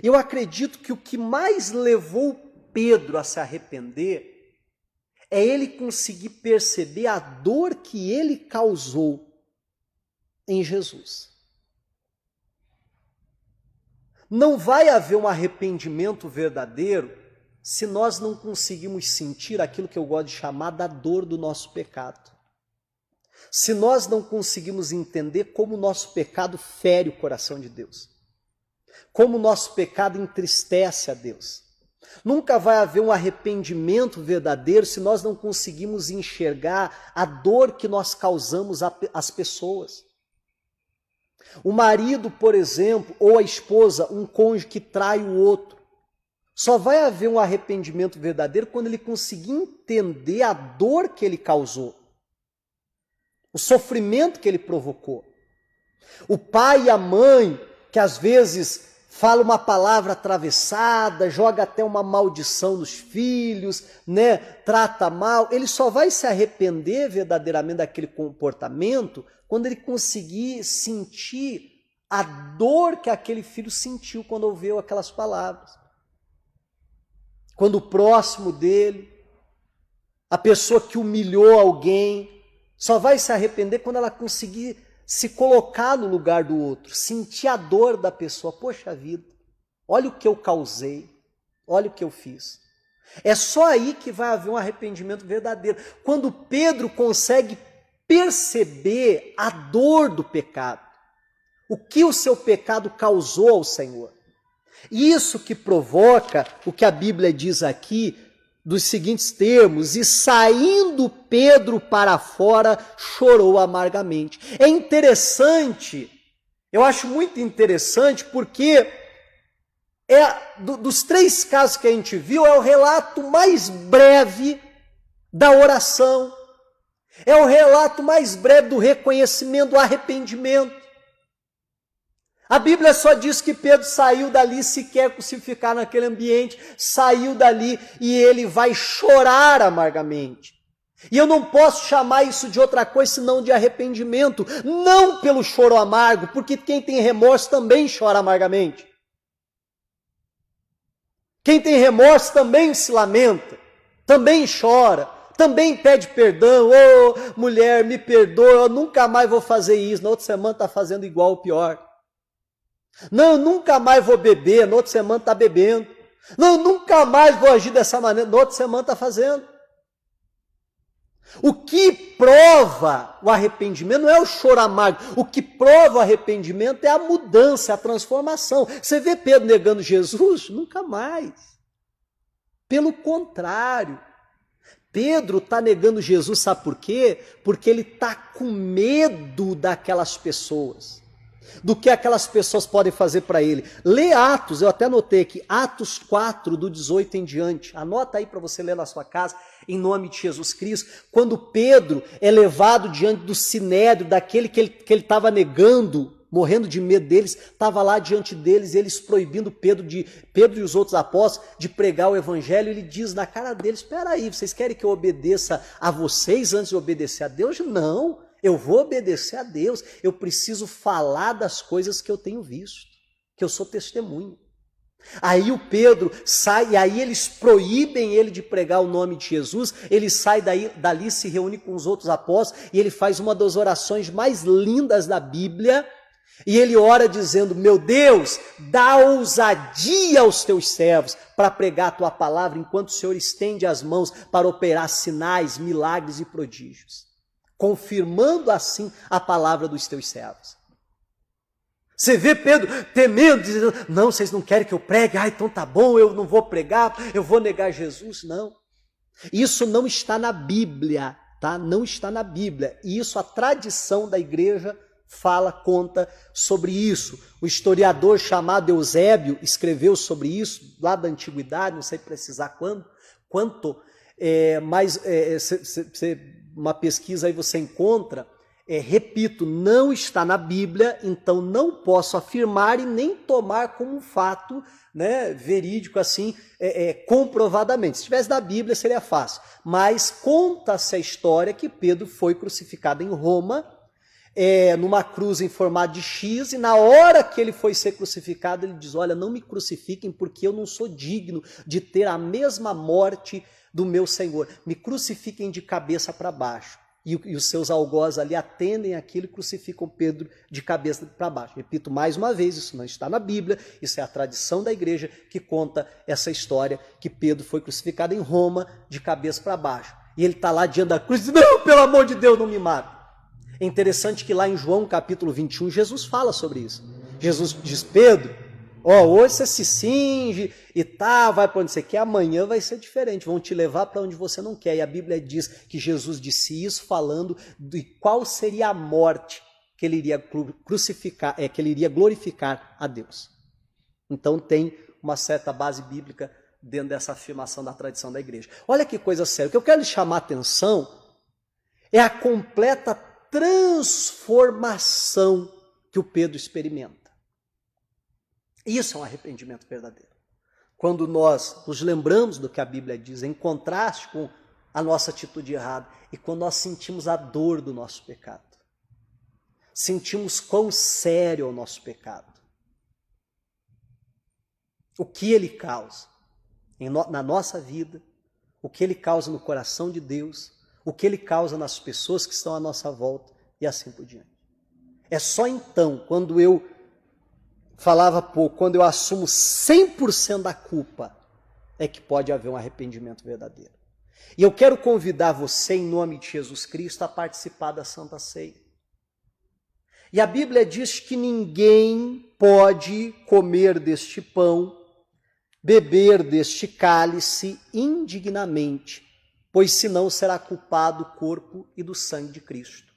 Eu acredito que o que mais levou Pedro a se arrepender é ele conseguir perceber a dor que ele causou em Jesus. Não vai haver um arrependimento verdadeiro se nós não conseguimos sentir aquilo que eu gosto de chamar da dor do nosso pecado. Se nós não conseguimos entender como o nosso pecado fere o coração de Deus, como o nosso pecado entristece a Deus. Nunca vai haver um arrependimento verdadeiro se nós não conseguimos enxergar a dor que nós causamos às pessoas. O marido, por exemplo, ou a esposa, um cônjuge que trai o outro, só vai haver um arrependimento verdadeiro quando ele conseguir entender a dor que ele causou, o sofrimento que ele provocou. O pai e a mãe, que às vezes fala uma palavra atravessada, joga até uma maldição nos filhos, né? Trata mal, ele só vai se arrepender verdadeiramente daquele comportamento quando ele conseguir sentir a dor que aquele filho sentiu quando ouviu aquelas palavras. Quando o próximo dele, a pessoa que humilhou alguém, só vai se arrepender quando ela conseguir se colocar no lugar do outro, sentir a dor da pessoa. Poxa vida, olha o que eu causei, olha o que eu fiz. É só aí que vai haver um arrependimento verdadeiro. Quando Pedro consegue perceber a dor do pecado, o que o seu pecado causou ao Senhor. Isso que provoca o que a Bíblia diz aqui, dos seguintes termos: e saindo Pedro para fora, chorou amargamente. É interessante, eu acho muito interessante, porque dos três casos que a gente viu, é o relato mais breve da oração, é o relato mais breve do reconhecimento, do arrependimento. A Bíblia só diz que Pedro saiu dali, se quer crucificar naquele ambiente, saiu dali e ele vai chorar amargamente. E eu não posso chamar isso de outra coisa senão de arrependimento, não pelo choro amargo, porque quem tem remorso também chora amargamente. Quem tem remorso também se lamenta, também chora, também pede perdão. Ô, mulher, me perdoa, eu nunca mais vou fazer isso. Na outra semana está fazendo igual ou pior. Não, eu nunca mais vou beber. Na outra semana está bebendo. Não, eu nunca mais vou agir dessa maneira. Na outra semana está fazendo. O que prova o arrependimento não é o choro amargo. O que prova o arrependimento é a mudança, a transformação. Você vê Pedro negando Jesus? Nunca mais. Pelo contrário. Pedro está negando Jesus, sabe por quê? Porque ele está com medo daquelas pessoas. Do que aquelas pessoas podem fazer para ele. Lê Atos, eu até anotei aqui, Atos 4, do 18 em diante. Anota aí para você ler na sua casa, em nome de Jesus Cristo. Quando Pedro é levado diante do sinédrio, daquele que ele estava negando, morrendo de medo deles, estava lá diante deles, eles proibindo Pedro e os outros apóstolos de pregar o evangelho. Ele diz na cara deles: espera aí, vocês querem que eu obedeça a vocês antes de obedecer a Deus? Não. Eu vou obedecer a Deus, eu preciso falar das coisas que eu tenho visto, que eu sou testemunho. Aí o Pedro sai, e aí eles proíbem ele de pregar o nome de Jesus, ele sai dali, se reúne com os outros apóstolos, e ele faz uma das orações mais lindas da Bíblia, e ele ora dizendo: meu Deus, dá ousadia aos teus servos para pregar a tua palavra, enquanto o Senhor estende as mãos para operar sinais, milagres e prodígios, confirmando assim a palavra dos teus servos. Você vê Pedro temendo, dizendo: não, vocês não querem que eu pregue? Então tá bom, eu não vou pregar, eu vou negar Jesus. Não, isso não está na Bíblia, tá? Não está na Bíblia, e isso a tradição da igreja conta sobre isso. O historiador chamado Eusébio escreveu sobre isso, lá da antiguidade, não sei precisar quanto, mas uma pesquisa aí você encontra, repito, não está na Bíblia, então não posso afirmar e nem tomar como um fato, né, verídico assim, comprovadamente. Se estivesse na Bíblia seria fácil, mas conta-se a história que Pedro foi crucificado em Roma, numa cruz em formato de X, e na hora que ele foi ser crucificado, ele diz: olha, não me crucifiquem porque eu não sou digno de ter a mesma morte do meu Senhor, me crucifiquem de cabeça para baixo. E os seus algozes ali atendem aquilo e crucificam Pedro de cabeça para baixo. Repito mais uma vez, isso não está na Bíblia, isso é a tradição da igreja que conta essa história, que Pedro foi crucificado em Roma de cabeça para baixo. E ele está lá diante da cruz e diz: não, pelo amor de Deus, não me mate. É interessante que lá em João capítulo 21, Jesus fala sobre isso. Jesus diz: Pedro, hoje você se cinge e vai para onde você quer, amanhã vai ser diferente, vão te levar para onde você não quer. E a Bíblia diz que Jesus disse isso falando de qual seria a morte que ele iria crucificar, que ele iria glorificar a Deus. Então tem uma certa base bíblica dentro dessa afirmação da tradição da igreja. Olha que coisa séria, o que eu quero lhe chamar a atenção é a completa transformação que o Pedro experimenta. Isso é um arrependimento verdadeiro. Quando nós nos lembramos do que a Bíblia diz, em contraste com a nossa atitude errada, e quando nós sentimos a dor do nosso pecado, sentimos quão sério é o nosso pecado, o que ele causa na nossa vida, o que ele causa no coração de Deus, o que ele causa nas pessoas que estão à nossa volta e assim por diante. É só então, quando eu falava pouco, quando eu assumo 100% da culpa é que pode haver um arrependimento verdadeiro. E eu quero convidar você, em nome de Jesus Cristo, a participar da Santa Ceia. E a Bíblia diz que ninguém pode comer deste pão, beber deste cálice indignamente, pois senão será culpado do corpo e do sangue de Cristo.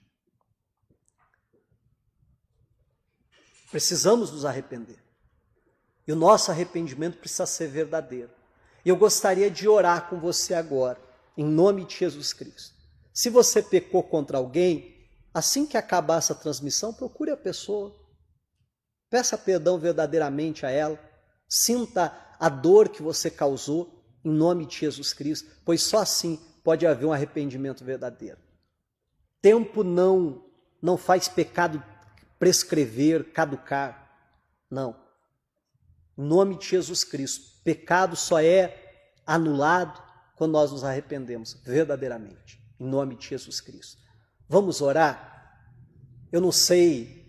Precisamos nos arrepender. E o nosso arrependimento precisa ser verdadeiro. E eu gostaria de orar com você agora, em nome de Jesus Cristo. Se você pecou contra alguém, assim que acabar essa transmissão, procure a pessoa. Peça perdão verdadeiramente a ela. Sinta a dor que você causou em nome de Jesus Cristo, pois só assim pode haver um arrependimento verdadeiro. Tempo não faz pecado prescrever, caducar. Não. Em nome de Jesus Cristo, pecado só é anulado quando nós nos arrependemos verdadeiramente. Em nome de Jesus Cristo. Vamos orar? Eu não sei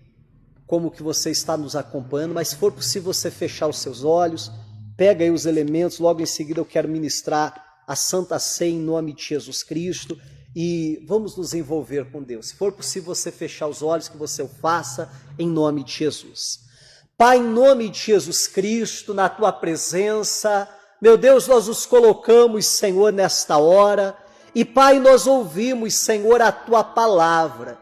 como que você está nos acompanhando, mas se for possível você fechar os seus olhos, pega aí os elementos, logo em seguida eu quero ministrar a Santa Ceia em nome de Jesus Cristo e vamos nos envolver com Deus. Se for possível você fechar os olhos, que você o faça em nome de Jesus. Pai, em nome de Jesus Cristo, na Tua presença, meu Deus, nós nos colocamos, Senhor, nesta hora, e Pai, nós ouvimos, Senhor, a Tua palavra.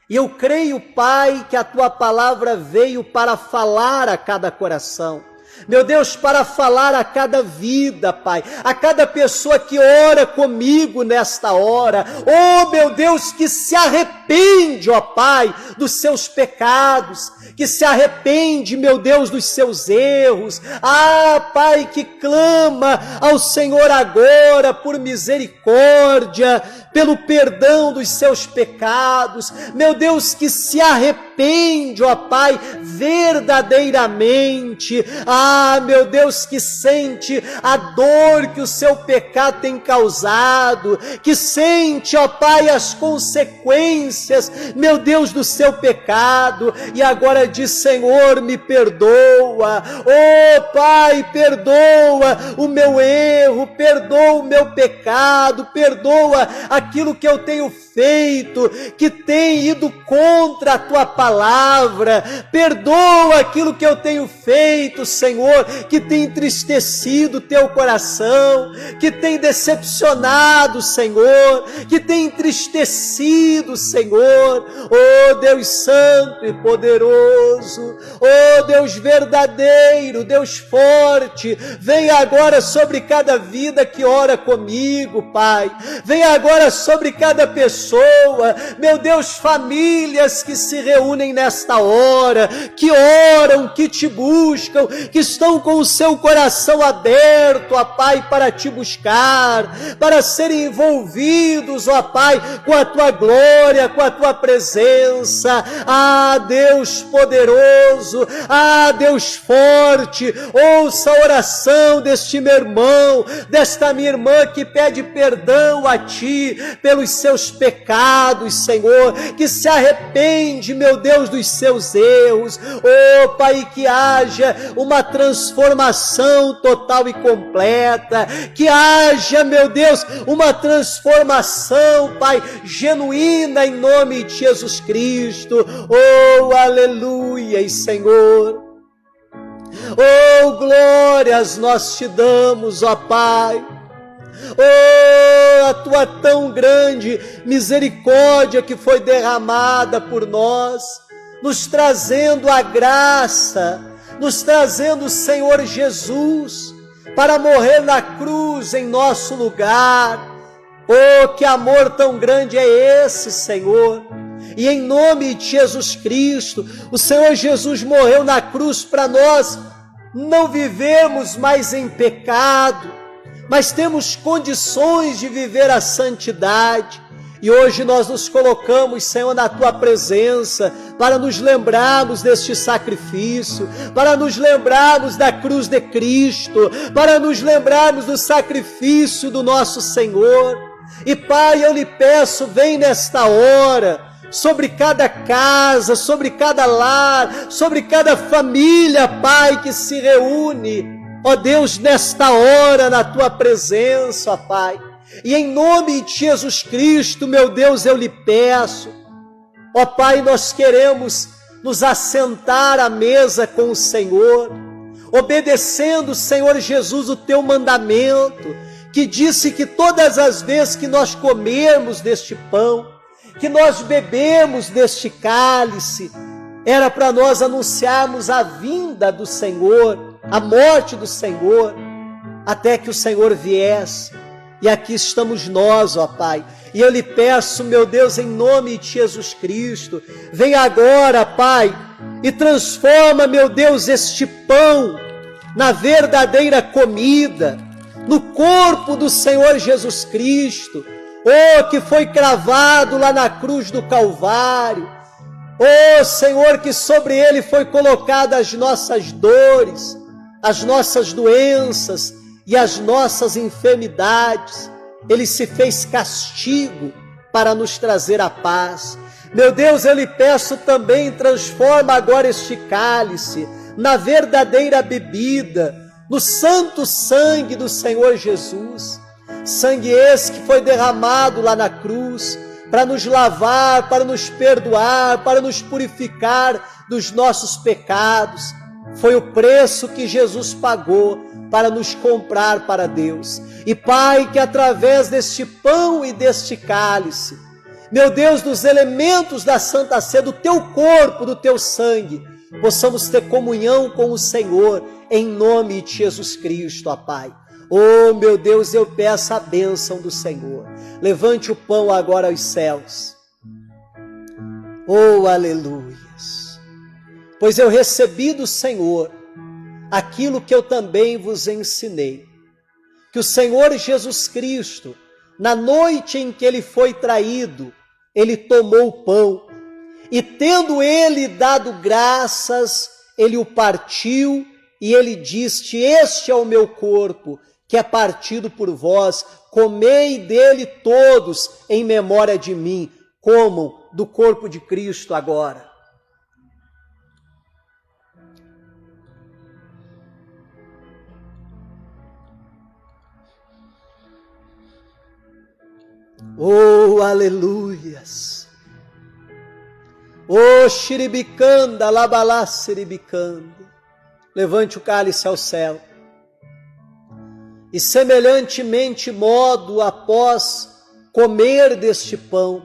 E eu creio, Pai, que a Tua palavra veio para falar a cada coração. Meu Deus, para falar a cada vida, Pai, a cada pessoa que ora comigo nesta hora, oh meu Deus, que se arrepende, ó Pai, dos seus pecados, que se arrepende, meu Deus, dos seus erros, Pai, que clama ao Senhor agora por misericórdia, pelo perdão dos seus pecados, meu Deus, que se arrepende, ó Pai, verdadeiramente, meu Deus, que sente a dor que o seu pecado tem causado, que sente, ó Pai, as consequências, meu Deus, do seu pecado, e agora diz, Senhor, me perdoa, oh Pai, perdoa o meu erro, perdoa o meu pecado, perdoa aquilo que eu tenho feito, que tem ido contra a Tua palavra, perdoa aquilo que eu tenho feito, Senhor, que tem entristecido o Teu coração, que tem decepcionado, Senhor, que tem entristecido, Senhor, oh Deus Santo e poderoso, oh Deus verdadeiro, Deus forte, vem agora sobre cada vida que ora comigo, Pai, vem agora sobre cada pessoa, meu Deus, famílias que se reúnem nesta hora, que oram, que Te buscam, que estão com o seu coração aberto, ó Pai, para Te buscar, para serem envolvidos, ó Pai, com a Tua glória, com a Tua presença, Deus poderoso, Deus forte, ouça a oração deste meu irmão, desta minha irmã que pede perdão a Ti pelos seus pecados, Senhor, que se arrepende, meu Deus, dos seus erros, oh Pai, que haja uma transformação total e completa, que haja, meu Deus, uma transformação, Pai, genuína em nome de Jesus Cristo, oh aleluia, e Senhor, oh glórias nós Te damos, ó Pai, oh, a Tua tão grande misericórdia que foi derramada por nós, nos trazendo a graça, nos trazendo o Senhor Jesus para morrer na cruz em nosso lugar. Oh, que amor tão grande é esse, Senhor! E em nome de Jesus Cristo, o Senhor Jesus morreu na cruz para nós não vivermos mais em pecado, mas temos condições de viver a santidade. E hoje nós nos colocamos, Senhor, na Tua presença, para nos lembrarmos deste sacrifício, para nos lembrarmos da cruz de Cristo, para nos lembrarmos do sacrifício do nosso Senhor. E Pai, eu lhe peço, vem nesta hora, sobre cada casa, sobre cada lar, sobre cada família, Pai, que se reúne Ó Deus, nesta hora, na tua presença, ó Pai, e em nome de Jesus Cristo, meu Deus, eu lhe peço, ó Pai, nós queremos nos assentar à mesa com o Senhor, obedecendo, Senhor Jesus, o teu mandamento, que disse que todas as vezes que nós comermos deste pão, que nós bebemos deste cálice, era para nós anunciarmos a vinda do Senhor, a morte do Senhor, até que o Senhor viesse. E aqui estamos nós, ó Pai. E eu lhe peço, meu Deus, em nome de Jesus Cristo, vem agora, Pai, e transforma, meu Deus, este pão na verdadeira comida, no corpo do Senhor Jesus Cristo, que foi cravado lá na cruz do Calvário. Senhor, que sobre ele foi colocada as nossas dores, as nossas doenças e as nossas enfermidades. Ele se fez castigo para nos trazer a paz. Meu Deus, eu lhe peço também, transforma agora este cálice na verdadeira bebida, no santo sangue do Senhor Jesus. Sangue esse que foi derramado lá na cruz, para nos lavar, para nos perdoar, para nos purificar dos nossos pecados. Foi o preço que Jesus pagou para nos comprar para Deus. E Pai, que através deste pão e deste cálice, meu Deus, dos elementos da Santa Ceia, do teu corpo, do teu sangue, possamos ter comunhão com o Senhor, em nome de Jesus Cristo, ó Pai. Meu Deus, eu peço a bênção do Senhor. Levante o pão agora aos céus. Aleluias. Pois eu recebi do Senhor aquilo que eu também vos ensinei. Que o Senhor Jesus Cristo, na noite em que ele foi traído, ele tomou o pão. E tendo ele dado graças, ele o partiu e ele disse: este é o meu corpo, que é partido por vós, comei dele todos em memória de mim. Comam do corpo de Cristo agora. Aleluias. Xiribicanda, labalá, xiribicanda. Levante o cálice ao céu. E semelhantemente modo, após comer deste pão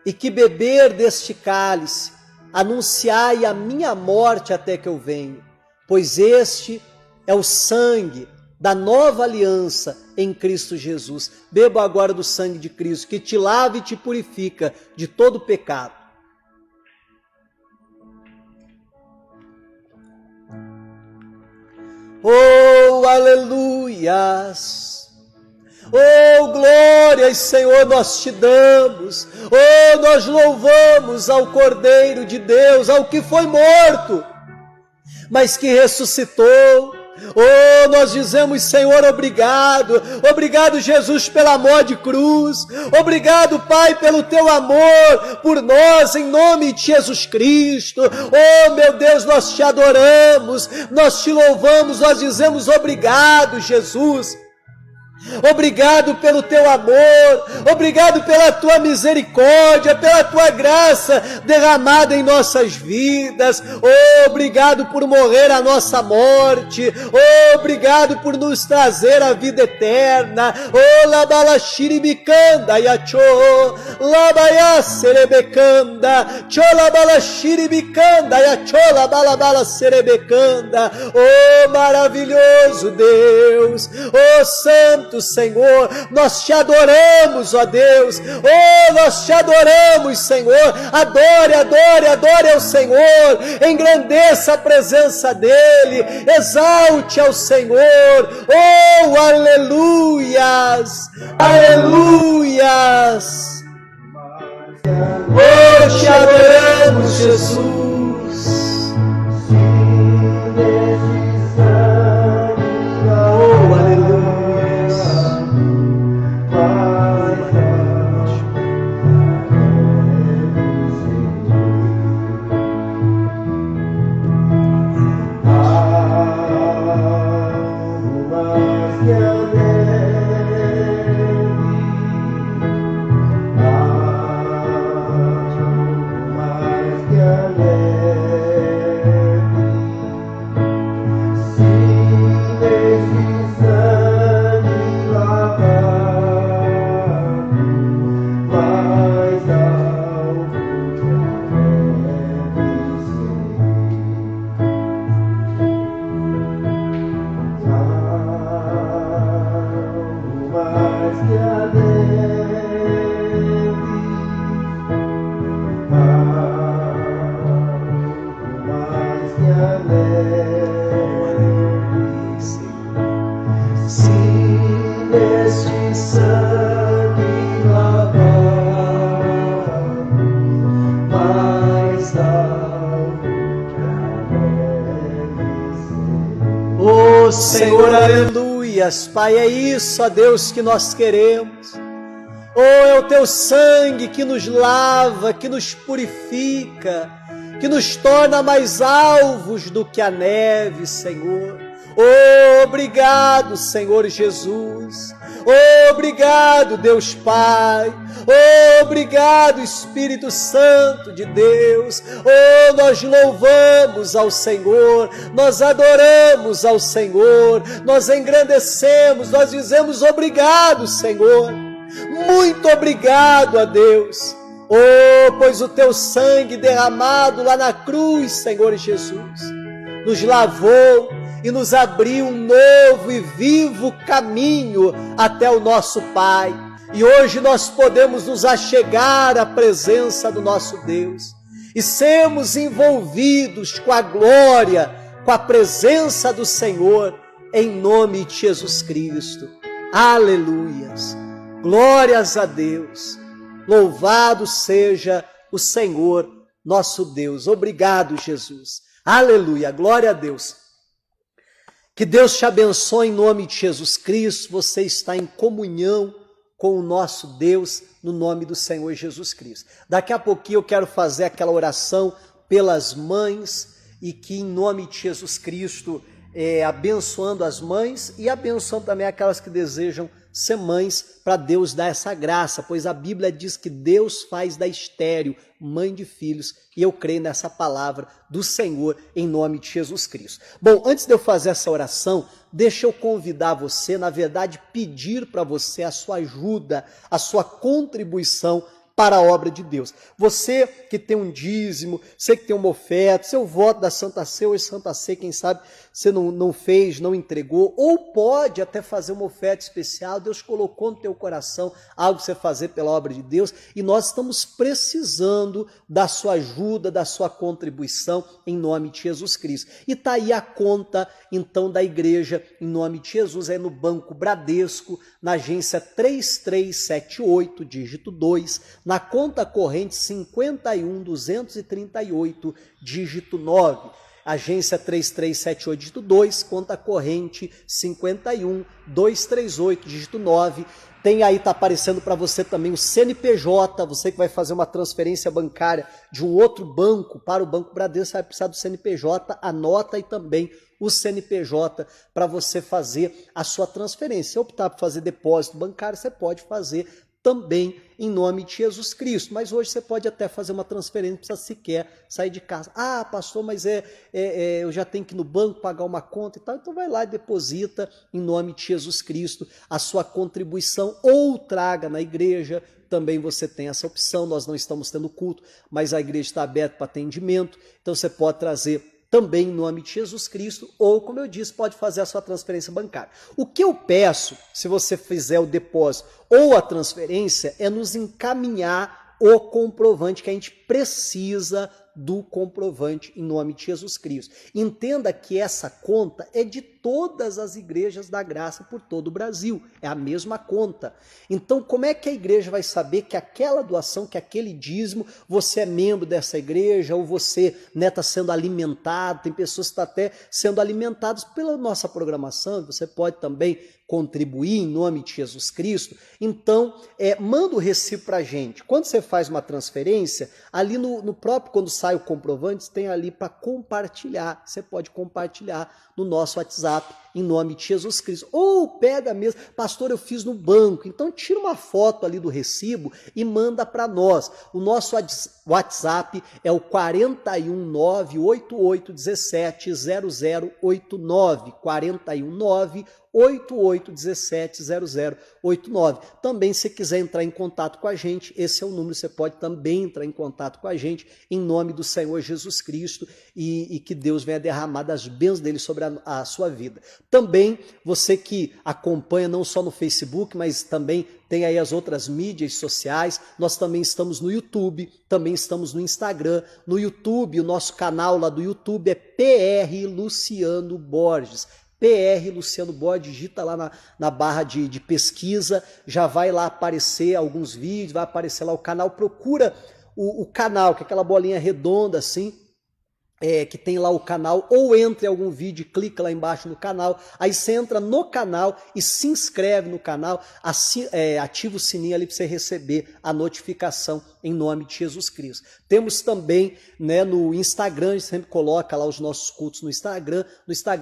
e que beber deste cálice, anunciai a minha morte até que eu venha, pois este é o sangue da nova aliança em Cristo Jesus. Beba agora do sangue de Cristo, que te lava e te purifica de todo pecado. Aleluias. Glórias, Senhor, nós te damos. Nós louvamos ao Cordeiro de Deus, ao que foi morto, mas que ressuscitou. Nós dizemos, Senhor, obrigado. Obrigado, Jesus, pela morte de cruz. Obrigado, Pai, pelo teu amor por nós, em nome de Jesus Cristo. Meu Deus, nós te adoramos, nós te louvamos, nós dizemos obrigado, Jesus. Obrigado pelo teu amor, obrigado pela tua misericórdia, pela tua graça derramada em nossas vidas. Obrigado por morrer a nossa morte. Obrigado por nos trazer a vida eterna. Labalashiribicanda yacho, labaya serebecanda, cholabalashiribicanda yacho, labalabala serebecanda. Maravilhoso Deus, Santo Senhor, nós te adoramos, ó Deus. Nós te adoramos, Senhor. Adore, adore, adore ao Senhor. Engrandeça a presença dEle. Exalte ao Senhor. Aleluias. Aleluias. Te adoramos, Jesus. que a neve, Senhor, se neste sangue lavar, mais alto que a neve, Ô Senhor, aleluias, Pai, é isso, ó Deus, que nós queremos. Oh, é o teu sangue que nos lava, que nos purifica, que nos torna mais alvos do que a neve, Senhor. Oh, obrigado, Senhor Jesus. Oh, obrigado, Deus Pai. Oh, obrigado, Espírito Santo de Deus. Oh, nós louvamos ao Senhor, nós adoramos ao Senhor, nós engrandecemos, nós dizemos obrigado, Senhor. Muito obrigado a Deus, oh, pois o teu sangue derramado lá na cruz, Senhor Jesus, nos lavou e nos abriu um novo e vivo caminho até o nosso Pai. E hoje nós podemos nos achegar à presença do nosso Deus e sermos envolvidos com a glória, com a presença do Senhor, em nome de Jesus Cristo. Aleluias! Glórias a Deus, louvado seja o Senhor, nosso Deus. Obrigado, Jesus. Aleluia, glória a Deus. Que Deus te abençoe em nome de Jesus Cristo. Você está em comunhão com o nosso Deus, no nome do Senhor Jesus Cristo. Daqui a pouquinho eu quero fazer aquela oração pelas mães e que em nome de Jesus Cristo, abençoando as mães e abençoando também aquelas que desejam ser mães, para Deus dar essa graça, pois a Bíblia diz que Deus faz da estéril mãe de filhos, e eu creio nessa palavra do Senhor, em nome de Jesus Cristo. Bom, antes de eu fazer essa oração, deixa eu convidar você, na verdade, pedir para você a sua ajuda, a sua contribuição para a obra de Deus. Você que tem um dízimo, você que tem uma oferta, seu voto da Santa Sé, hoje Santa Sé, quem sabe você não fez, não entregou, ou pode até fazer uma oferta especial, Deus colocou no teu coração algo para você fazer pela obra de Deus, e nós estamos precisando da sua ajuda, da sua contribuição, em nome de Jesus Cristo. E está aí a conta, então, da igreja, em nome de Jesus, é no Banco Bradesco, na agência 3378, dígito 2, na conta corrente 51.238, dígito 9. Agência 3378, dígito 2, conta corrente 51.238, dígito 9. Tem aí, está aparecendo para você também o CNPJ, você que vai fazer uma transferência bancária de um outro banco para o Banco Bradesco, vai precisar do CNPJ, anota aí também o CNPJ para você fazer a sua transferência. Se optar por fazer depósito bancário, você pode fazer também em nome de Jesus Cristo, mas hoje você pode até fazer uma transferência, não precisa sequer sair de casa. Ah, pastor, mas eu já tenho que ir no banco pagar uma conta e tal, então vai lá e deposita em nome de Jesus Cristo a sua contribuição, ou traga na igreja, também você tem essa opção. Nós não estamos tendo culto, mas a igreja está aberta para atendimento, então você pode trazer também em nome de Jesus Cristo, ou, como eu disse, pode fazer a sua transferência bancária. O que eu peço, se você fizer o depósito ou a transferência, é nos encaminhar o comprovante, que a gente precisa do comprovante em nome de Jesus Cristo. Entenda que essa conta é de todas as igrejas da graça por todo o Brasil, é a mesma conta. Então, como é que a igreja vai saber que aquela doação, que aquele dízimo, você é membro dessa igreja, ou você está sendo alimentado? Tem pessoas que estão até sendo alimentadas pela nossa programação, você pode também contribuir em nome de Jesus Cristo. Então, manda o recibo para a gente. Quando você faz uma transferência, ali no próprio, quando sai o comprovante, tem ali para compartilhar. Você pode compartilhar no nosso WhatsApp, em nome de Jesus Cristo. Ou pega mesmo, pastor, eu fiz no banco. Então, tira uma foto ali do recibo e manda para nós. O nosso WhatsApp é o 419-8817-0089. 419 88170089. Também, se quiser entrar em contato com a gente, esse é o número, você pode também entrar em contato com a gente, em nome do Senhor Jesus Cristo, e que Deus venha derramar das bênçãos dele sobre a sua vida. Também, você que acompanha não só no Facebook, mas também tem aí as outras mídias sociais, nós também estamos no YouTube, também estamos no Instagram. No YouTube, o nosso canal lá do YouTube é PR Luciano Borges. PR Luciano Borges, digita lá na barra de pesquisa, já vai lá aparecer alguns vídeos, vai aparecer lá o canal, procura o canal, que é aquela bolinha redonda assim, que tem lá o canal, ou entre algum vídeo e clica lá embaixo no canal, aí você entra no canal e se inscreve no canal, ativa o sininho ali para você receber a notificação em nome de Jesus Cristo. Temos também, né, no Instagram, a gente sempre coloca lá os nossos cultos no Instagram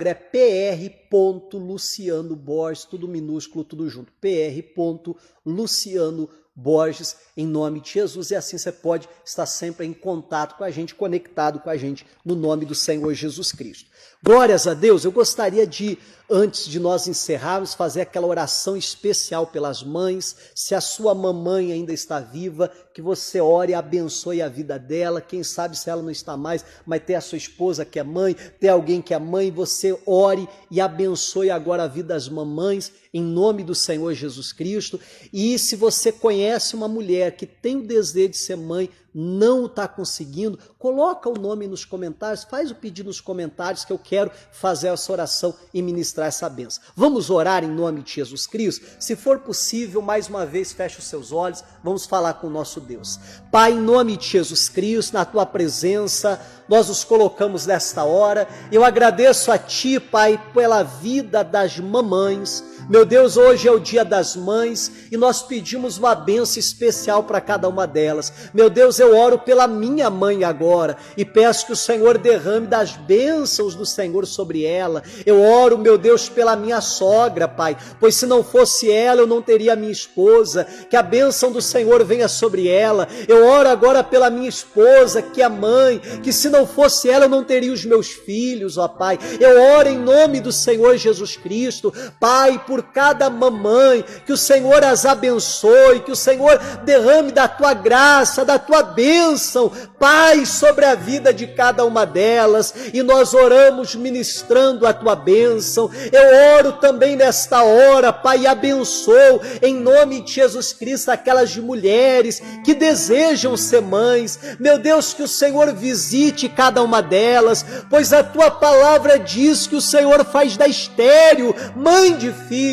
é pr.lucianoborges, tudo minúsculo, tudo junto, pr.luciano Borges, em nome de Jesus, e assim você pode estar sempre em contato com a gente, conectado com a gente, no nome do Senhor Jesus Cristo. Glórias a Deus. Eu gostaria de, antes de nós encerrarmos, fazer aquela oração especial pelas mães. Se a sua mamãe ainda está viva, que você ore e abençoe a vida dela. Quem sabe se ela não está mais, mas tem a sua esposa que é mãe, tem alguém que é mãe, você ore e abençoe agora a vida das mamães, em nome do Senhor Jesus Cristo. E se você conhece uma mulher que tem o desejo de ser mãe, não está conseguindo, coloca o nome nos comentários, faz o pedido nos comentários que eu quero fazer essa oração e ministrar essa bênção. Vamos orar em nome de Jesus Cristo? Se for possível, mais uma vez, feche os seus olhos, vamos falar com o nosso Deus. Pai, em nome de Jesus Cristo, na tua presença, nós nos colocamos nesta hora. Eu agradeço a Ti, Pai, pela vida das mamães. Meu Deus, hoje é o dia das mães e nós pedimos uma bênção especial para cada uma delas. Meu Deus, eu oro pela minha mãe agora e peço que o Senhor derrame das bênçãos do Senhor sobre ela. Eu oro, meu Deus, pela minha sogra, Pai, pois se não fosse ela, eu não teria a minha esposa. Que a bênção do Senhor venha sobre ela. Eu oro agora pela minha esposa, que é mãe, que se não fosse ela, eu não teria os meus filhos, ó Pai. Eu oro em nome do Senhor Jesus Cristo, Pai, por cada mamãe, que o Senhor as abençoe, que o Senhor derrame da tua graça, da tua bênção, Pai, sobre a vida de cada uma delas, e nós oramos ministrando a tua bênção. Eu oro também nesta hora, Pai, e abençoo em nome de Jesus Cristo aquelas mulheres que desejam ser mães. Meu Deus, que o Senhor visite cada uma delas, pois a tua palavra diz que o Senhor faz da estéril mãe de filhos.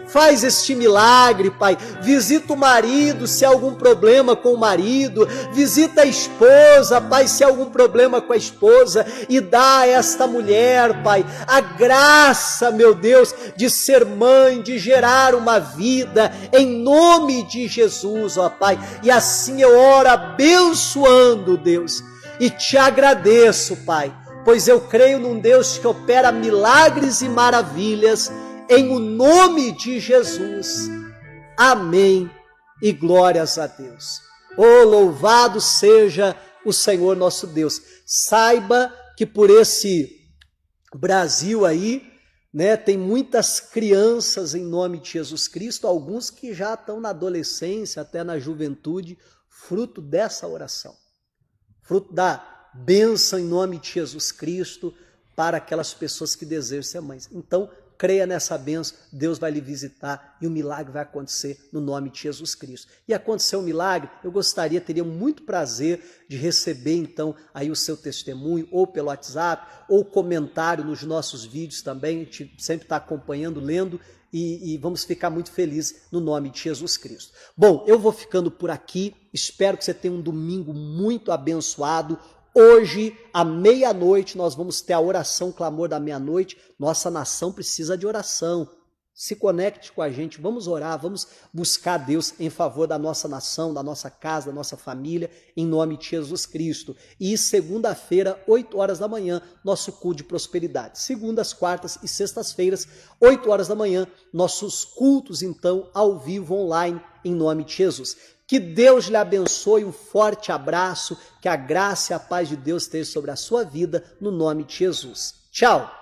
Faz este milagre, Pai. Visita o marido, se há algum problema com o marido. Visita a esposa, Pai, se há algum problema com a esposa. E dá a esta mulher, Pai, a graça, meu Deus, de ser mãe, de gerar uma vida, em nome de Jesus, ó Pai. E assim eu oro abençoando, Deus, e te agradeço, Pai, pois eu creio num Deus que opera milagres e maravilhas, em o nome de Jesus. Amém e glórias a Deus. Oh, louvado seja o Senhor nosso Deus. Saiba que por esse Brasil aí, né, tem muitas crianças em nome de Jesus Cristo, alguns que já estão na adolescência, até na juventude, fruto dessa oração, fruto da bênção em nome de Jesus Cristo para aquelas pessoas que desejam ser mães. Então, creia nessa bênção, Deus vai lhe visitar e o milagre vai acontecer no nome de Jesus Cristo. E aconteceu um milagre, eu teria muito prazer de receber então aí o seu testemunho, ou pelo WhatsApp, ou comentário nos nossos vídeos também, a gente sempre está acompanhando, lendo, e vamos ficar muito felizes no nome de Jesus Cristo. Bom, eu vou ficando por aqui, espero que você tenha um domingo muito abençoado. Hoje, à meia-noite, nós vamos ter a oração clamor da meia-noite. Nossa nação precisa de oração. Se conecte com a gente, vamos orar, vamos buscar Deus em favor da nossa nação, da nossa casa, da nossa família, em nome de Jesus Cristo. E segunda-feira, 8 horas da manhã, nosso culto de prosperidade. Segundas, quartas e sextas-feiras, 8 horas da manhã, nossos cultos, então, ao vivo, online, em nome de Jesus. Que Deus lhe abençoe, um forte abraço, que a graça e a paz de Deus esteja sobre a sua vida, no nome de Jesus. Tchau!